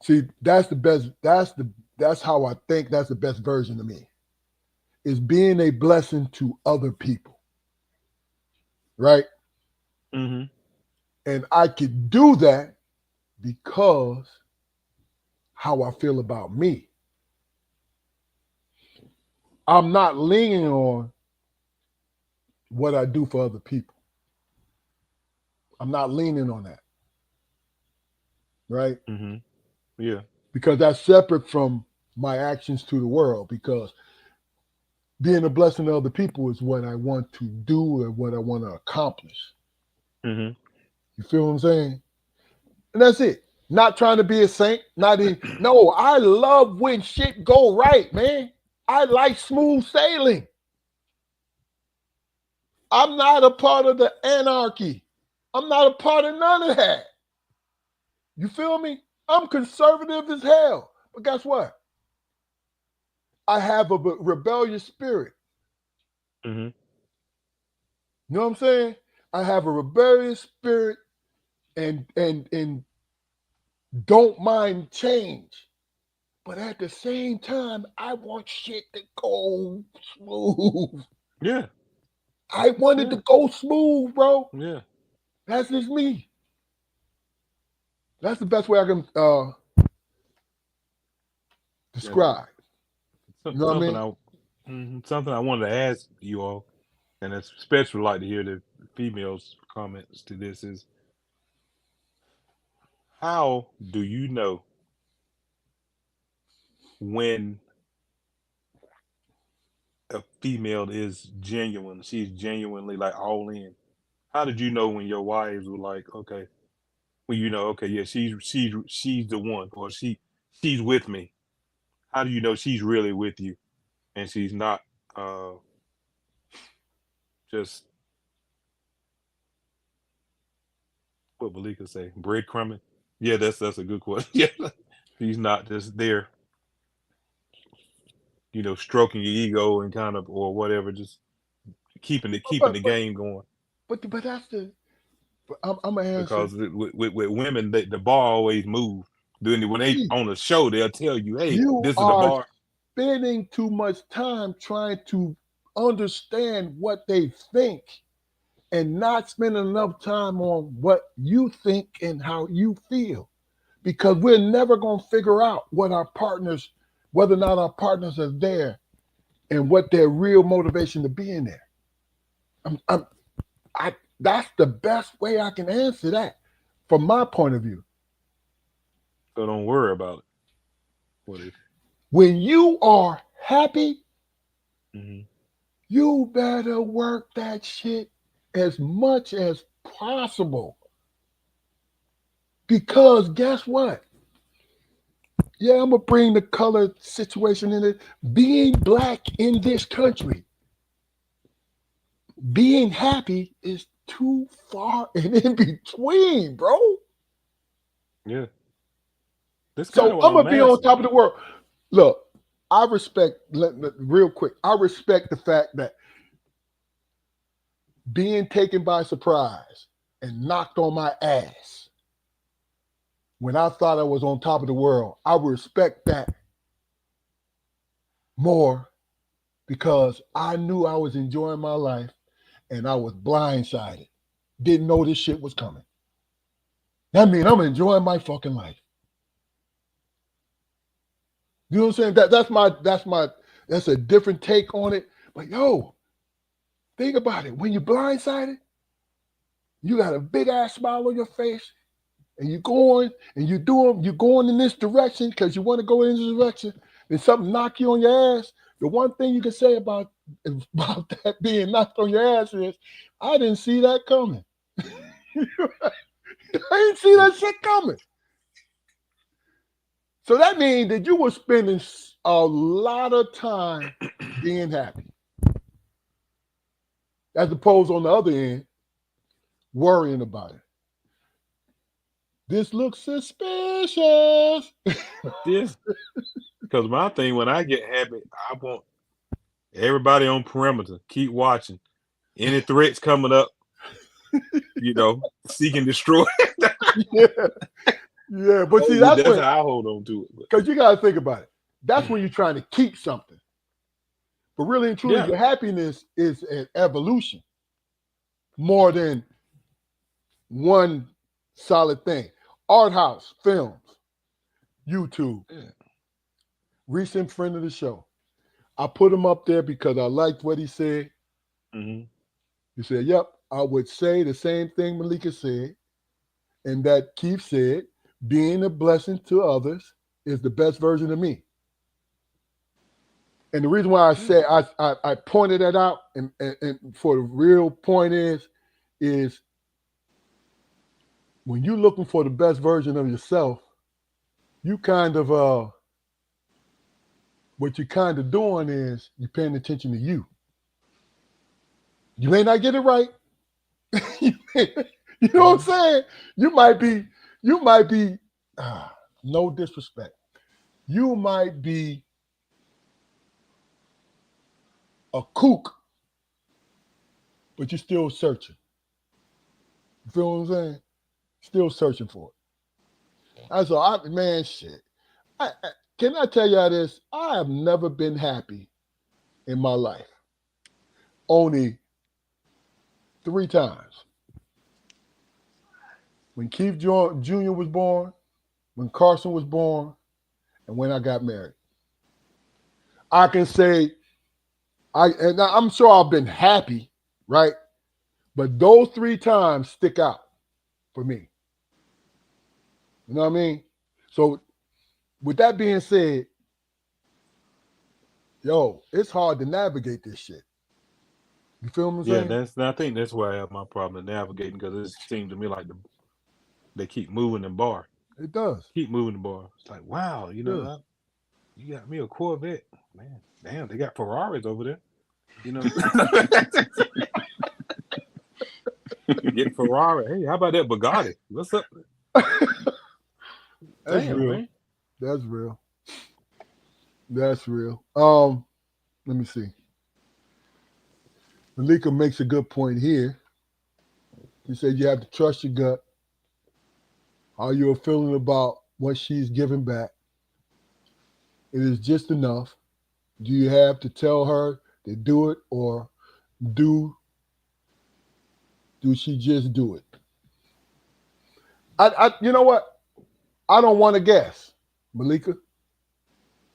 See, that's the best. That's how I think. That's the best version of me. Is being a blessing to other people, right? Mm-hmm. And I could do that because how I feel about me. I'm not leaning on what I do for other people. I'm not leaning on that, right? Mm-hmm. Yeah. Because that's separate from my actions to the world. Because being a blessing to other people is what I want to do and what I want to accomplish. Mm-hmm. You feel what I'm saying? And that's it. Not trying to be a saint. Not in. No, I love when shit go right, man. I like smooth sailing. I'm not a part of the anarchy. I'm not a part of none of that. You feel me? I'm conservative as hell. But guess what? I have a rebellious spirit. Mm-hmm. You know what I'm saying? I have a rebellious spirit and don't mind change. But at the same time, I want shit to go smooth. Yeah. I want it to go smooth, bro. Yeah. That's just me. That's the best way I can describe. You know what I mean? Something I wanted to ask you all, and it's especially like to hear the females' comments to this is how do you know when a female is genuine? She's genuinely like all in. How did you know when your wives were like, okay, when you know, okay, yeah, she's the one, or she's with me? How do you know she's really with you and she's not uh just what Malika say, breadcrumbing? Yeah, that's a good question. Yeah, she's not just there, stroking your ego and kind of or whatever, just keeping the But game going. but that's the. I'm gonna answer. Because with women, the bar always moves. Then when they See, on the show, they'll tell you, "Hey, you this is the are bar." spending too much time trying to understand what they think and not spending enough time on what you think and how you feel. Because we're never gonna figure out whether or not our partners are there and what their real motivation to be in there. I'm, I'm, that's the best way I can answer that from my point of view. So don't worry about it. What if? When you are happy, Mm-hmm. you better work that shit as much as possible. Because guess what? Yeah, I'm gonna bring the color situation in it. Being black in this country, being happy is too far and in between, bro. Yeah. That's kind So of why I'm I'm gonna be on asking. top of the world. Look, I respect real quick. I respect the fact that being taken by surprise and knocked on my ass when I thought I was on top of the world, I respect that more because I knew I was enjoying my life and I was blindsided. Didn't know this shit was coming. That means I'm enjoying my fucking life. You know what I'm saying? That's a different take on it. But yo, think about it. When you're blindsided, you got a big ass smile on your face, and you're going and you're going in this direction because you want to go in this direction, and something knock you on your ass. The one thing you can say about that being knocked on your ass is, I didn't see that coming. I didn't see that shit coming. So that means that you were spending a lot of time being happy, as opposed on the other end, worrying about it. This looks suspicious. This because my thing when I get happy, I want everybody on perimeter keep watching. Any threats coming up, seek and destroy. Yeah, yeah. But see, that's how when, I hold on to it. because you got to think about it. That's when you're trying to keep something. But really and truly, Yeah. your happiness is an evolution more than one solid thing. Art house, films, YouTube. Yeah. Recent friend of the show. I put him up there because I liked what he said. Mm-hmm. He said, yep, I would say the same thing Malika said, and that Keith said, being a blessing to others is the best version of me. And the reason why I said I pointed that out, and for the real point is when you're looking for the best version of yourself, you kind of what you're kind of doing is you're paying attention to you. You may not get it right. You know what I'm saying? You might be, no disrespect. You might be a kook, but you're still searching. You feel what I'm saying? Still searching for it. That's all. Man, shit. Can I tell y'all this? I have never been happy in my life. Only 3 times. When Keith Jr. was born, when Carson was born, and when I got married. I can say, and I'm sure I've been happy, right? But those 3 times stick out for me. You know what I mean? So with that being said, yo, it's hard to navigate this shit. You feel what I'm saying? I think that's where I have my problem navigating, because it seems to me like they keep moving the bar. It does. Keep moving the bar. It's like, wow, you Yeah. got me a Corvette. Man, damn, they got Ferraris over there. Get Ferrari. Hey, how about that Bugatti? What's up? That's Damn, real. man. That's real. That's real. Let me see. Malika makes a good point here. He said you have to trust your gut. How you're feeling about what she's giving back. It is just enough. Do you have to tell her to do it, or do she just do it? You know what? I don't want to guess, Malika,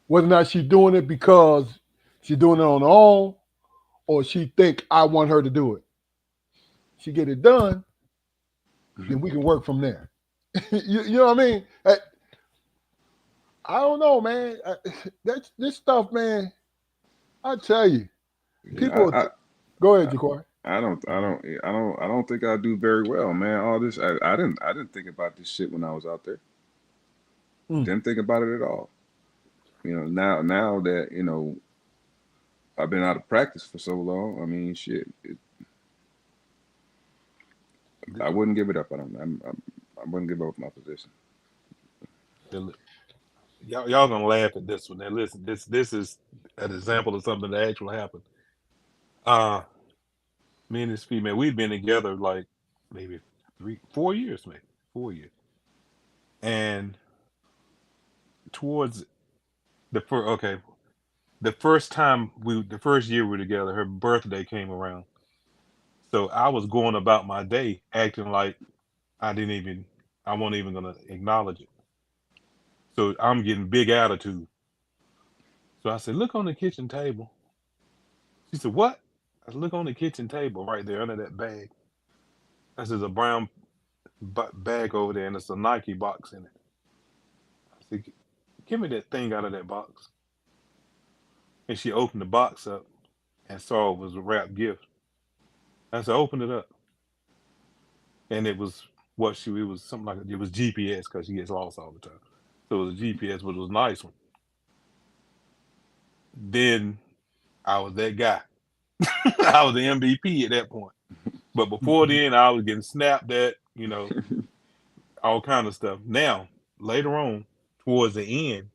whether or not she's doing it because she's doing it on her own, or she think I want her to do it. She get it done, then we can work from there. you know what I mean? I don't know, man. This stuff, man. I tell you, people. Go ahead, Jaquari. I don't think I do very well, man. All this, I didn't think about this shit when I was out there. Didn't think about it at all. Now that I've been out of practice for so long. I mean, shit. I wouldn't give it up. I wouldn't give up my position. Y'all gonna laugh at this one. Now listen, this is an example of something that actually happened. Me and this female, we've been together like maybe 4 years, maybe 4 years. And towards the first year we were together, her birthday came around. So I was going about my day acting like I wasn't even gonna acknowledge it. So I'm getting big attitude. So I said, look on the kitchen table. She said, what? I said, look on the kitchen table right there under that bag. There's a brown bag over there and it's a Nike box in it. I said, give me that thing out of that box. And she opened the box up and saw it was a wrapped gift. I said, open it up. And it was something like it was GPS because she gets lost all the time. So it was a GPS, but it was a nice one. Then I was that guy. I was the MVP at that point. But before then, I was getting snapped at, all kind of stuff. Now, later on, towards the end,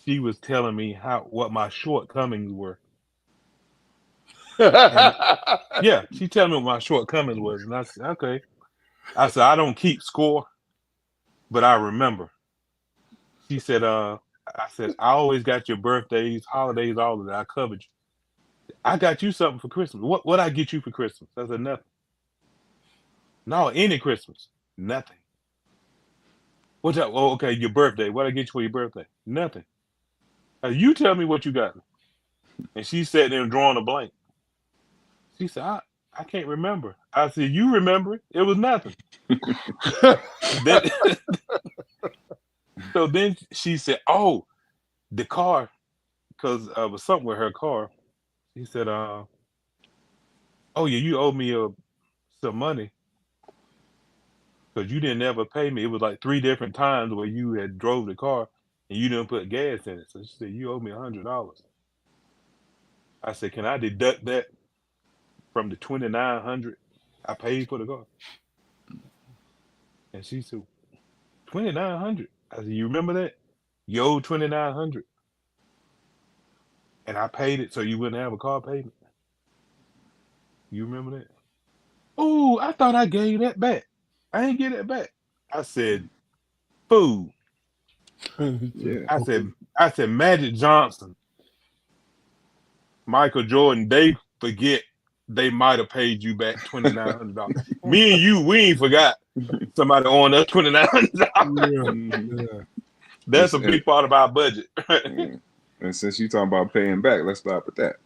she was telling me what my shortcomings were. Yeah, she telling me what my shortcomings was. And I said, okay. I said, I don't keep score, but I remember. She said, I always got your birthdays, holidays, all of that. I covered you. I got you something for Christmas. What I get you for Christmas? I said, nothing. No, any Christmas. Nothing. What's up? Oh, okay, your birthday. What I get you for your birthday? Nothing. You tell me what you got. And she sat there drawing a blank. She said, I can't remember. I said, you remember it? It was nothing. So then she said, oh, the car, because it was something with her car. He said, oh yeah, you owe me some money because you didn't ever pay me. It was like 3 different times where you had drove the car and you didn't put gas in it. So she said, you owe me $100. I said, can I deduct that from the $2,900 I paid for the car? And she said, $2,900. I said, you remember that? You owe $2,900. And I paid it so you wouldn't have a car payment. You remember that? Oh, I thought I gave that back. I ain't get it back. I said, fool. Yeah. I said, Magic Johnson, Michael Jordan, they forget they might have paid you back $2,900. Me and you, we ain't forgot somebody owing us $2,900. Yeah. That's a big part of our budget. And since you talking about paying back, let's stop at that.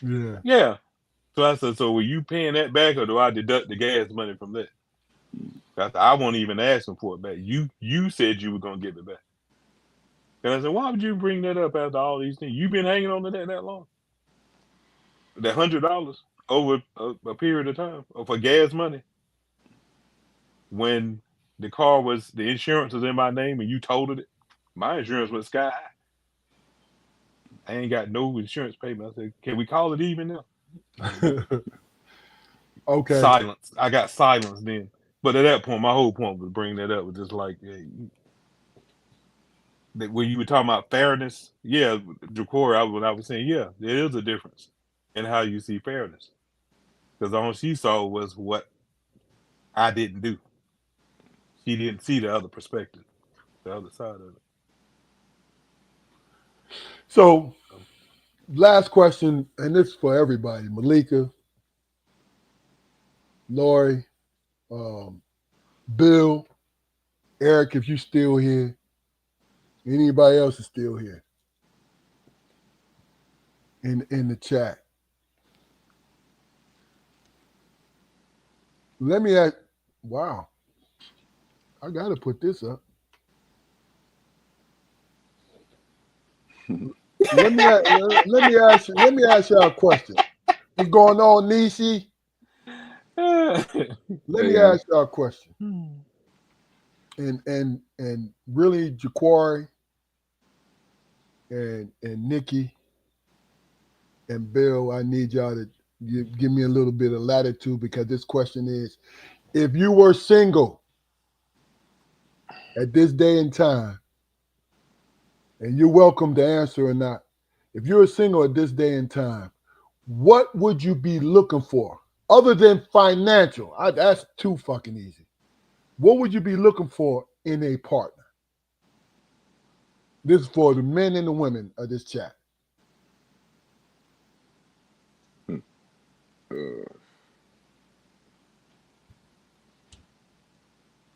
Yeah. Yeah. So I said, so were you paying that back or do I deduct the gas money from that? I won't even ask him for it back. You said you were going to give it back. And I said, why would you bring that up after all these things? You've been hanging on to that long? That $100 over a period of time for gas money when the insurance was in my name and you totaled it. My insurance was sky high. I ain't got no insurance payment. I said, can we call it even now? Okay. Silence. I got silence then. But at that point, my whole point was bringing that up was just like, when you were talking about fairness, yeah, Jacora, when I was saying, yeah, there is a difference in how you see fairness. Because all she saw was what I didn't do. She didn't see the other perspective, the other side of it. So, last question, and this is for everybody. Malika, Lori, Bill, Eric, if you're still here, anybody else is still here in the chat. Let me ask, wow, I got to put this up. Let me ask y'all a question. What's going on, Nishi? Let me Yeah. ask y'all a question. And really, Jaquari and Nikki and Bill, I need y'all to give me a little bit of latitude, because this question is: if you were single at this day and time, and you're welcome to answer or not, if you're single at this day and time, what would you be looking for other than financial? That's too fucking easy. What would you be looking for in a partner? This is for the men and the women of this chat.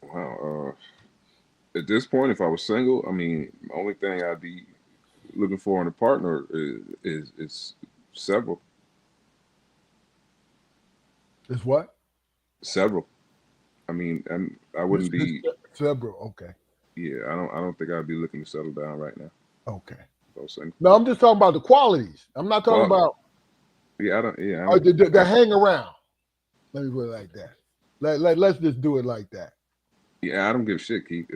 Wow. At this point, if I was single, I mean, the only thing I'd be looking for in a partner is several. Is what? Several. I mean, I wouldn't be. Several. Okay. Yeah, I don't think I'd be looking to settle down right now. Okay. If I was single. No, I'm just talking about the qualities. I'm not talking about Yeah, I don't. Yeah, I the hang around. Let me put it like that. Let's just do it like that. Yeah, I don't give a shit, Keith.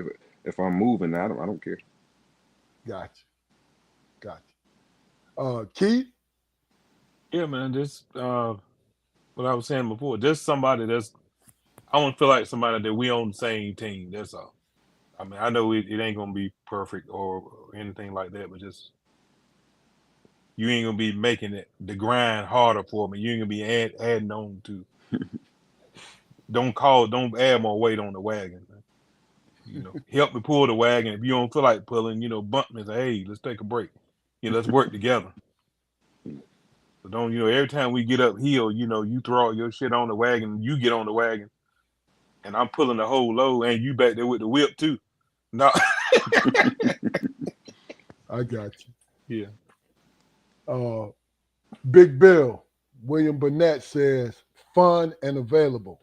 If I'm moving, I don't care. Gotcha. Keith? Yeah, man. Just what I was saying before. Just somebody that's. I want to feel like somebody that we on the same team. That's all. I mean, I know it ain't gonna be perfect or anything like that, but just you ain't gonna be making it the grind harder for me. You ain't gonna be adding on to. Don't add more weight on the wagon. Man. You know, help me pull the wagon. If you don't feel like pulling, bump me and say, hey, let's take a break. Let's work together. So don't, every time we get uphill, you throw all your shit on the wagon, you get on the wagon, and I'm pulling the whole load, and you back there with the whip too. No. I got Yeah. you. Big Bill, William Burnett says fun and available.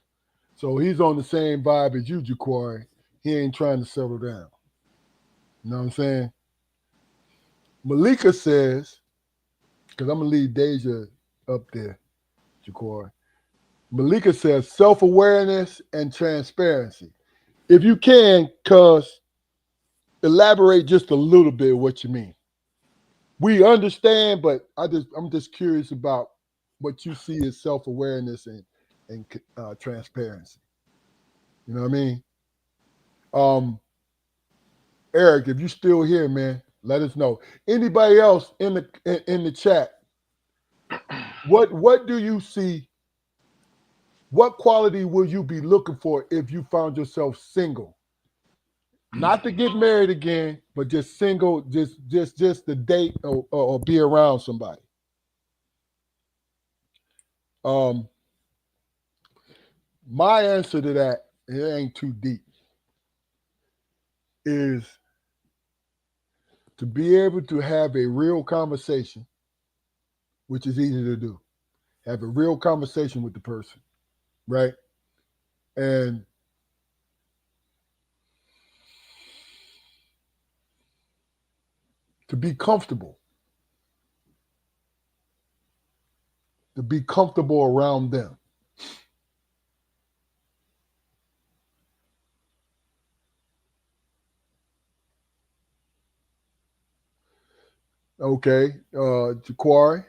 So he's on the same vibe as you, Jaquari. He ain't trying to settle down. You know what I'm saying? Malika says, because I'm going to leave Deja up there, Jaquari. Malika says self-awareness and transparency. If you can, cuz elaborate just a little bit what you mean. We understand, but I'm just curious about what you see as self-awareness and transparency. You know what I mean? Eric, if you still here, man, let us know. Anybody else in the chat? What do you see? What quality will you be looking for if you found yourself single? Not to get married again, but just single, just to date or be around somebody. My answer to that, it ain't too deep, is to be able to have a real conversation, which is easy to do. Have a real conversation with the person, right? And to be comfortable around them. Okay, Jaquari,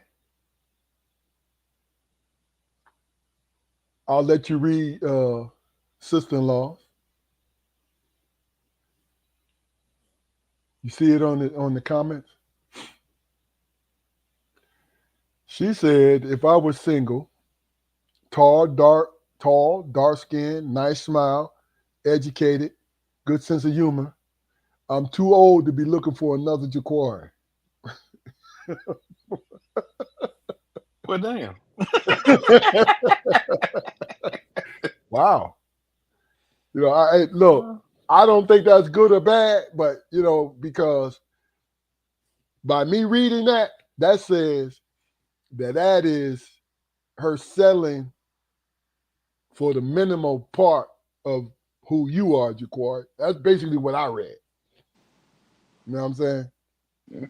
I'll let you read sister-in-law. You see it on the comments? She said, if I was single, tall, dark skin, nice smile, educated, good sense of humor, I'm too old to be looking for another Jaquari. Well, damn. Wow. Look, I don't think that's good or bad, but because by me reading that says that is her settling for the minimal part of who you are, Jaquari. That's basically what I read. You know what I'm saying? Yeah.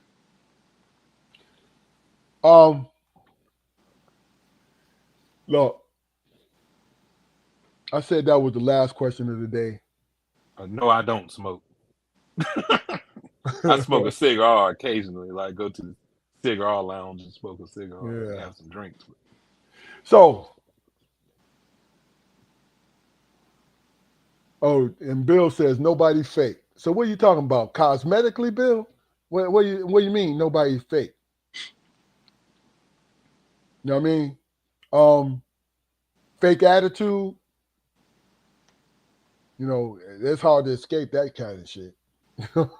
Look, I said that was the last question of the day. No, I don't smoke. I smoke a cigar occasionally, like go to the cigar lounge and smoke a cigar and Yeah. have some drinks. So, and Bill says nobody fake. So what are you talking about? Cosmetically, Bill? What you mean nobody's fake? You know what I mean? Fake attitude. You know, it's hard to escape that kind of shit. But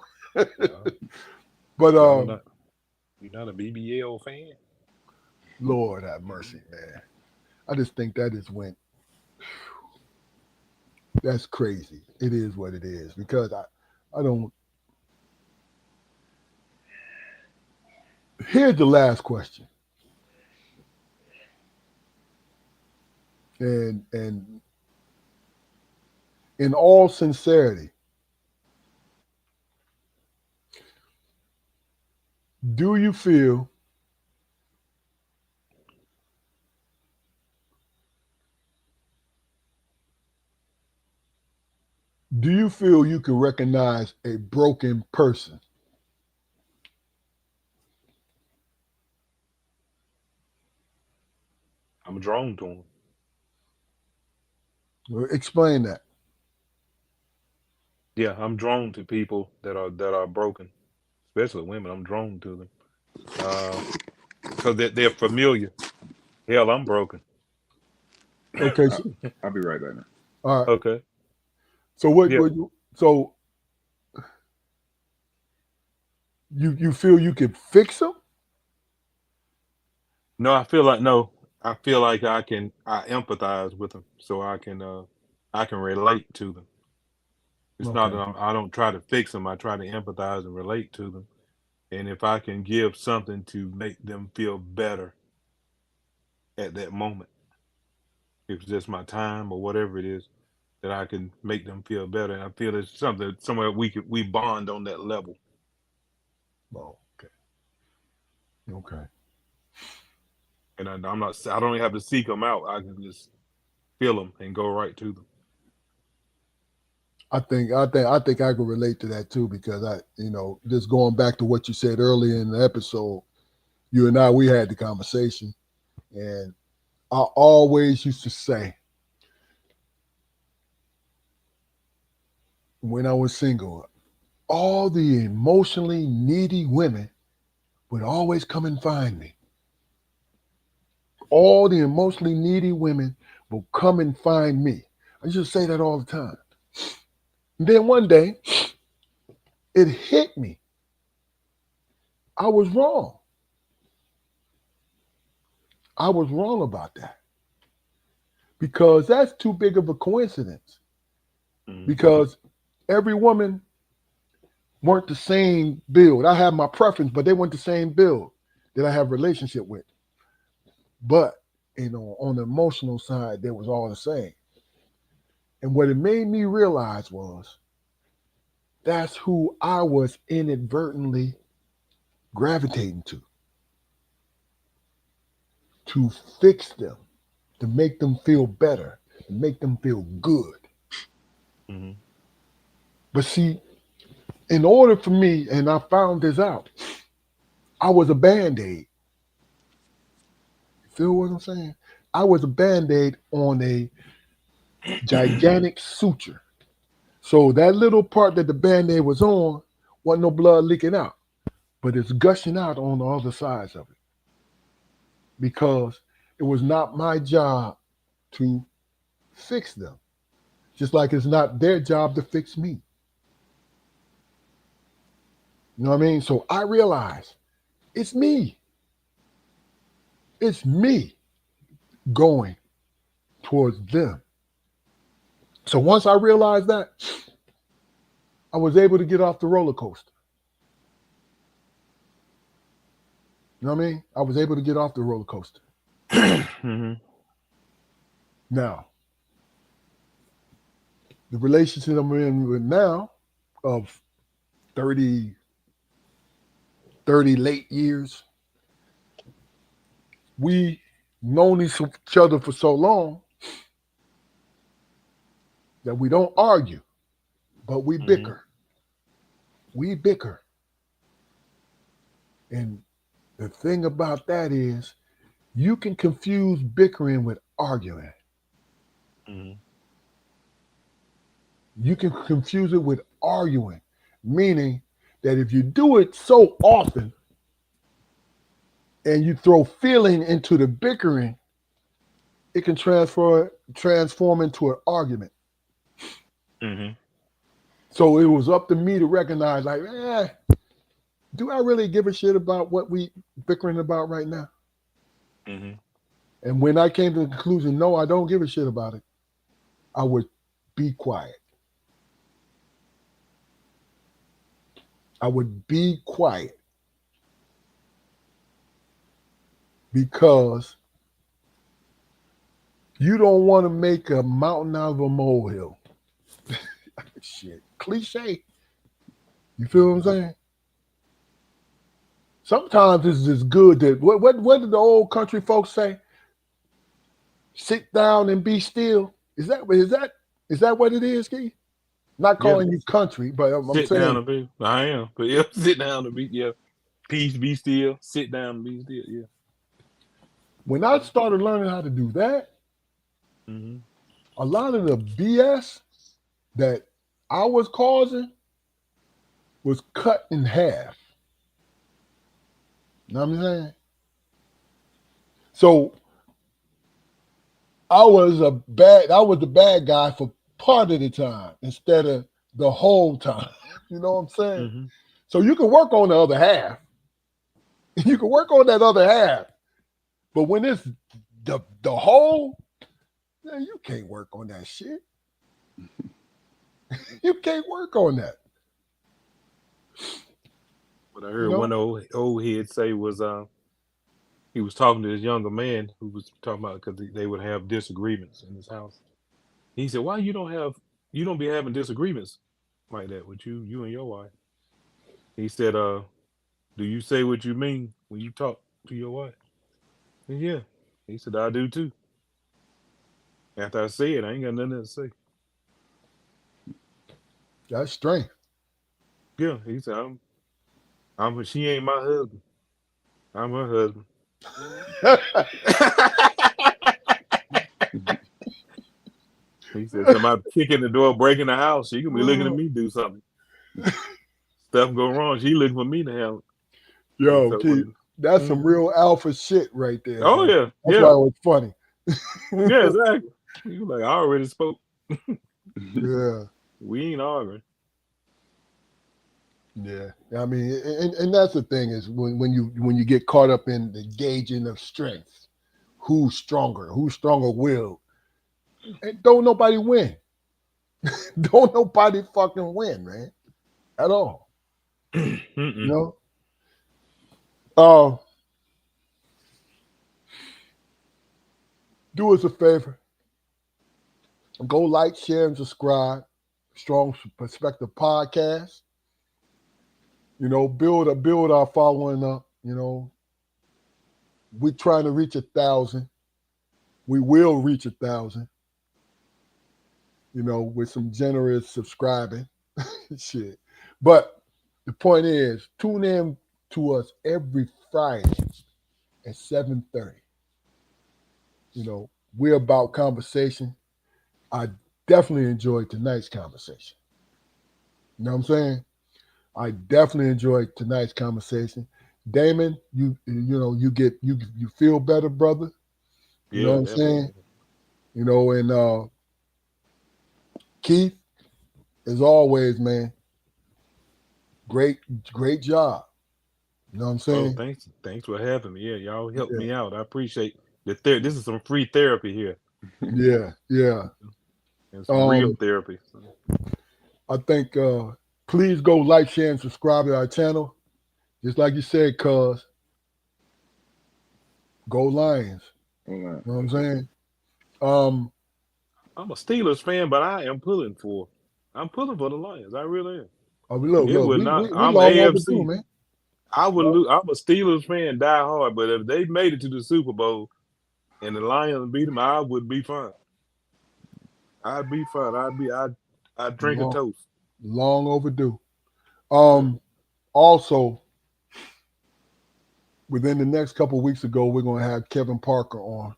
You're not a BBL fan? Lord have mercy, man. I just think that just went. That's crazy. It is what it is because I don't. Here's the last question, and in all sincerity, do you feel you can recognize a broken person? I'm drawn to them. Explain that. Yeah, I'm drawn to people that are broken, especially women. I'm drawn to them because they're familiar. Hell, I'm broken. Okay, I'll be right back now. all right. Okay. So what? Yeah. So you feel you can fix them? No, I feel like no. I feel like I empathize with them, so I can relate to them. It's not Okay. that I don't try to fix them. I try to empathize and relate to them. And if I can give something to make them feel better at that moment, if it's just my time or whatever it is, that I can make them feel better. And I feel it's something somewhere we bond on that level. Oh, okay. Okay. And I don't have to seek them out. I can just feel them and go right to them. I think I can relate to that too because just going back to what you said earlier in the episode, you and we had the conversation, and I always used to say when I was single, all the emotionally needy women would always come and find me. All the emotionally needy women will come and find me. I used to say that all the time. And then one day, it hit me. I was wrong. I was wrong about that because that's too big of a coincidence. Mm-hmm. Because every woman weren't the same build. I have my preference, but they weren't the same build that I have relationship with. But on the emotional side, they was all the same. And what it made me realize was that's who I was inadvertently gravitating to fix them, to make them feel better, to make them feel good. Mm-hmm. But see, in order for me, and I found this out, I was a Band-Aid. You feel what I'm saying? I was a Band-Aid on a gigantic suture. So that little part that the Band-Aid was on wasn't no blood leaking out, but it's gushing out on the other sides of it because it was not my job to fix them, just like it's not their job to fix me. You know what I mean? So I realized it's me. It's me going towards them. So once I realized that, I was able to get off the roller coaster. You know what I mean? I was able to get off the roller coaster. Mm-hmm. Now, the relationship I'm in with now of 30 late years, we known each other for so long, that we don't argue, but we Mhm. bicker. We bicker. And the thing about that is you can confuse bickering with arguing. Mhm. You can confuse it with arguing, meaning that if you do it so often and you throw feeling into the bickering, it can transform into an argument. Mhm. So it was up to me to recognize, like, do I really give a shit about what we bickering about right now? Mhm. And when I came to the conclusion, no, I don't give a shit about it, I would be quiet. I would be quiet because you don't want to make a mountain out of a molehill. Shit. Cliche. You feel what I'm saying? Sometimes it's just good that what did the old country folks say? Sit down and be still. Is that what it is, Keith? Not Yeah. calling you country, but I'm Sit down saying and be. I am, but yeah, sit down and be. Yeah, peace, be still. Sit down and be still. Yeah. when I started learning how to do that, Mhm. a lot of the BS that I was causing was cut in half. You know what I'm saying? So I was the bad guy for part of the time instead of the whole time. You know what I'm saying? Mhm. So you can work on the other half. You can work on that other half. But when it's the whole, man, you can't work on that shit. You can't work on that. What I You heard know? one old head say was he was talking to this younger man who was talking about because they would have disagreements in his house. He said, "Why you don't be having disagreements like that with you and your wife?" He said, do you say what you mean when you talk to your wife?" And yeah. He said, "I do too. After I say it, I ain't got nothing else to say." That's strength. Yeah. He said, she ain't my husband. I'm her husband. He said, somebody kicking the door, breaking the house. She gonna be looking at me do something. Stuff go wrong. She looking for me to help. And Yo, so Keith, when, that's some Mhm. real alpha shit right there, Oh man. yeah, That's why yeah, it was funny. yeah, exactly. You like, I already spoke. Yeah. We ain't arguing. Yeah, I mean, and that's the thing is when you get caught up in the gauging of strength, who's stronger willed, and don't nobody win, don't nobody fucking win, man, at all. You Mm-mm. know, uh, do us a favor, go like, share, and subscribe. Strong Perspective Podcast. You know, build our following up. You know, we're trying to reach 1,000. We will reach 1,000. You know, with some generous subscribing. Shit. But the point is, tune in to us every Friday at 7:30. You know, we're about conversation. I definitely enjoyed tonight's conversation. You know what I'm saying? I definitely enjoyed tonight's conversation. Damon, you know, you feel better, brother. You know Yeah, what I'm saying? definitely. You know, and Keith, as always, man, great, great job. You know what I'm Oh, saying? thanks for having me. Yeah, y'all helped Yeah, me out. I appreciate this is some free therapy here. yeah, yeah. And some real Um, therapy. So, I think please go like, share, and subscribe to our channel. Just like you said, cuz go Lions. Hold on. You know what I'm saying? Um, I'm a Steelers fan, but I'm pulling for the Lions. I really am. look, It look, would we not. we we I'm long overdue, AFC. man. I would lose. I'm a Steelers fan, die hard. But if they made it to the Super Bowl and the Lions beat them, I would be fine. I'd be fine. I'd drink a Long, toast. long overdue. Also, within the next couple of weeks ago, we're going to have Kevin Parker on.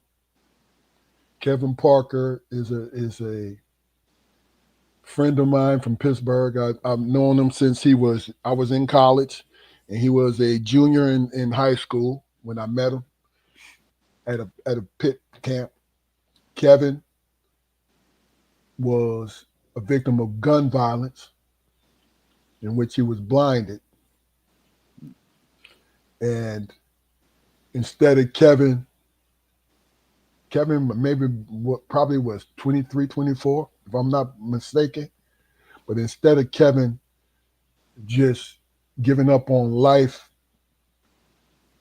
Kevin Parker is a friend of mine from Pittsburgh. I've known him since I was in college, and he was a junior in high school when I met him at a pit camp. Kevin was a victim of gun violence in which he was blinded. And instead of Kevin maybe probably was 23, 24, if I'm not mistaken. But instead of Kevin just giving up on life,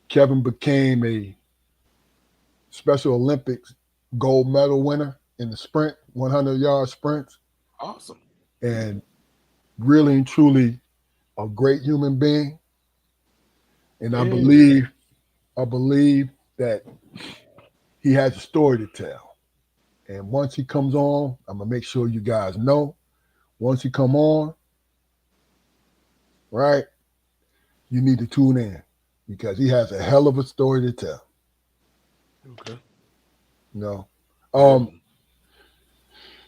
Kevin became a Special Olympics gold medal winner in the sprint, 100-yard sprints, Awesome. and really and truly a great human being. And I believe that he has a story to tell. And once he comes on, I'm gonna make sure you guys know. Once he come on, right, you need to tune in because he has a hell of a story to tell. Okay. You know,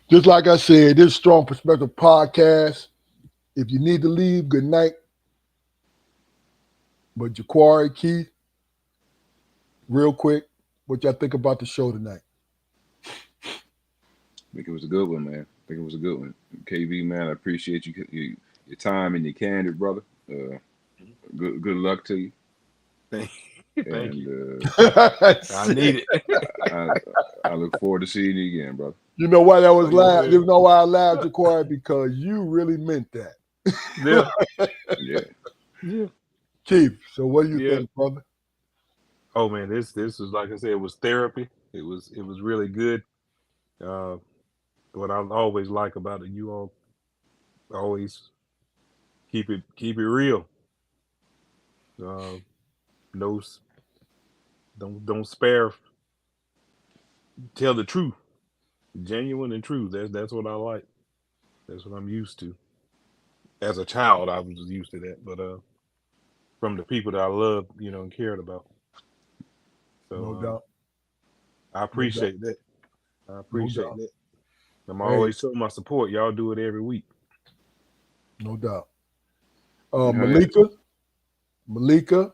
just like I said, this Strong Perspective podcast. If you need to leave, good night. But Jaquari, Keith, real quick, what y'all think about the show tonight? I think it was a good one, man. I think it was a good one. KB, man, I appreciate your time and your candid, brother. Good luck to you. Thank you. I need it. I look forward to seeing you again, brother. You know why that was yeah. You know why I laughed, Jaquari? Because you really meant that. Yeah. Keith, so what do you think, brother? Oh man, this was, like I said, it was therapy. It was really good. What I always like about it, you all always keep it real. No, don't spare. Tell the truth, genuine and true. That's what I like. That's what I'm used to. As a child, I was used to that, but from the people that I loved, and cared about. So No doubt. I appreciate that. I appreciate that. I'm always showing my support. Y'all do it every week. No doubt. Malika,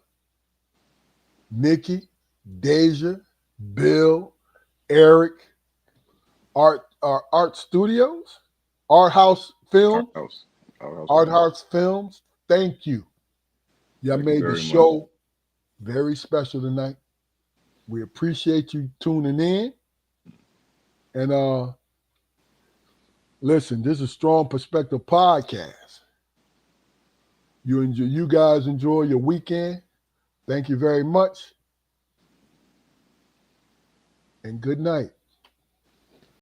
Nikki, Deja, Bill, Eric, Art Studios, Art House Film, Art House Films. Thank you. Y'all made the show very special tonight. We appreciate you tuning in. And listen, this is Strong Perspective Podcast. You guys enjoy your weekend. Thank you very much. And good night.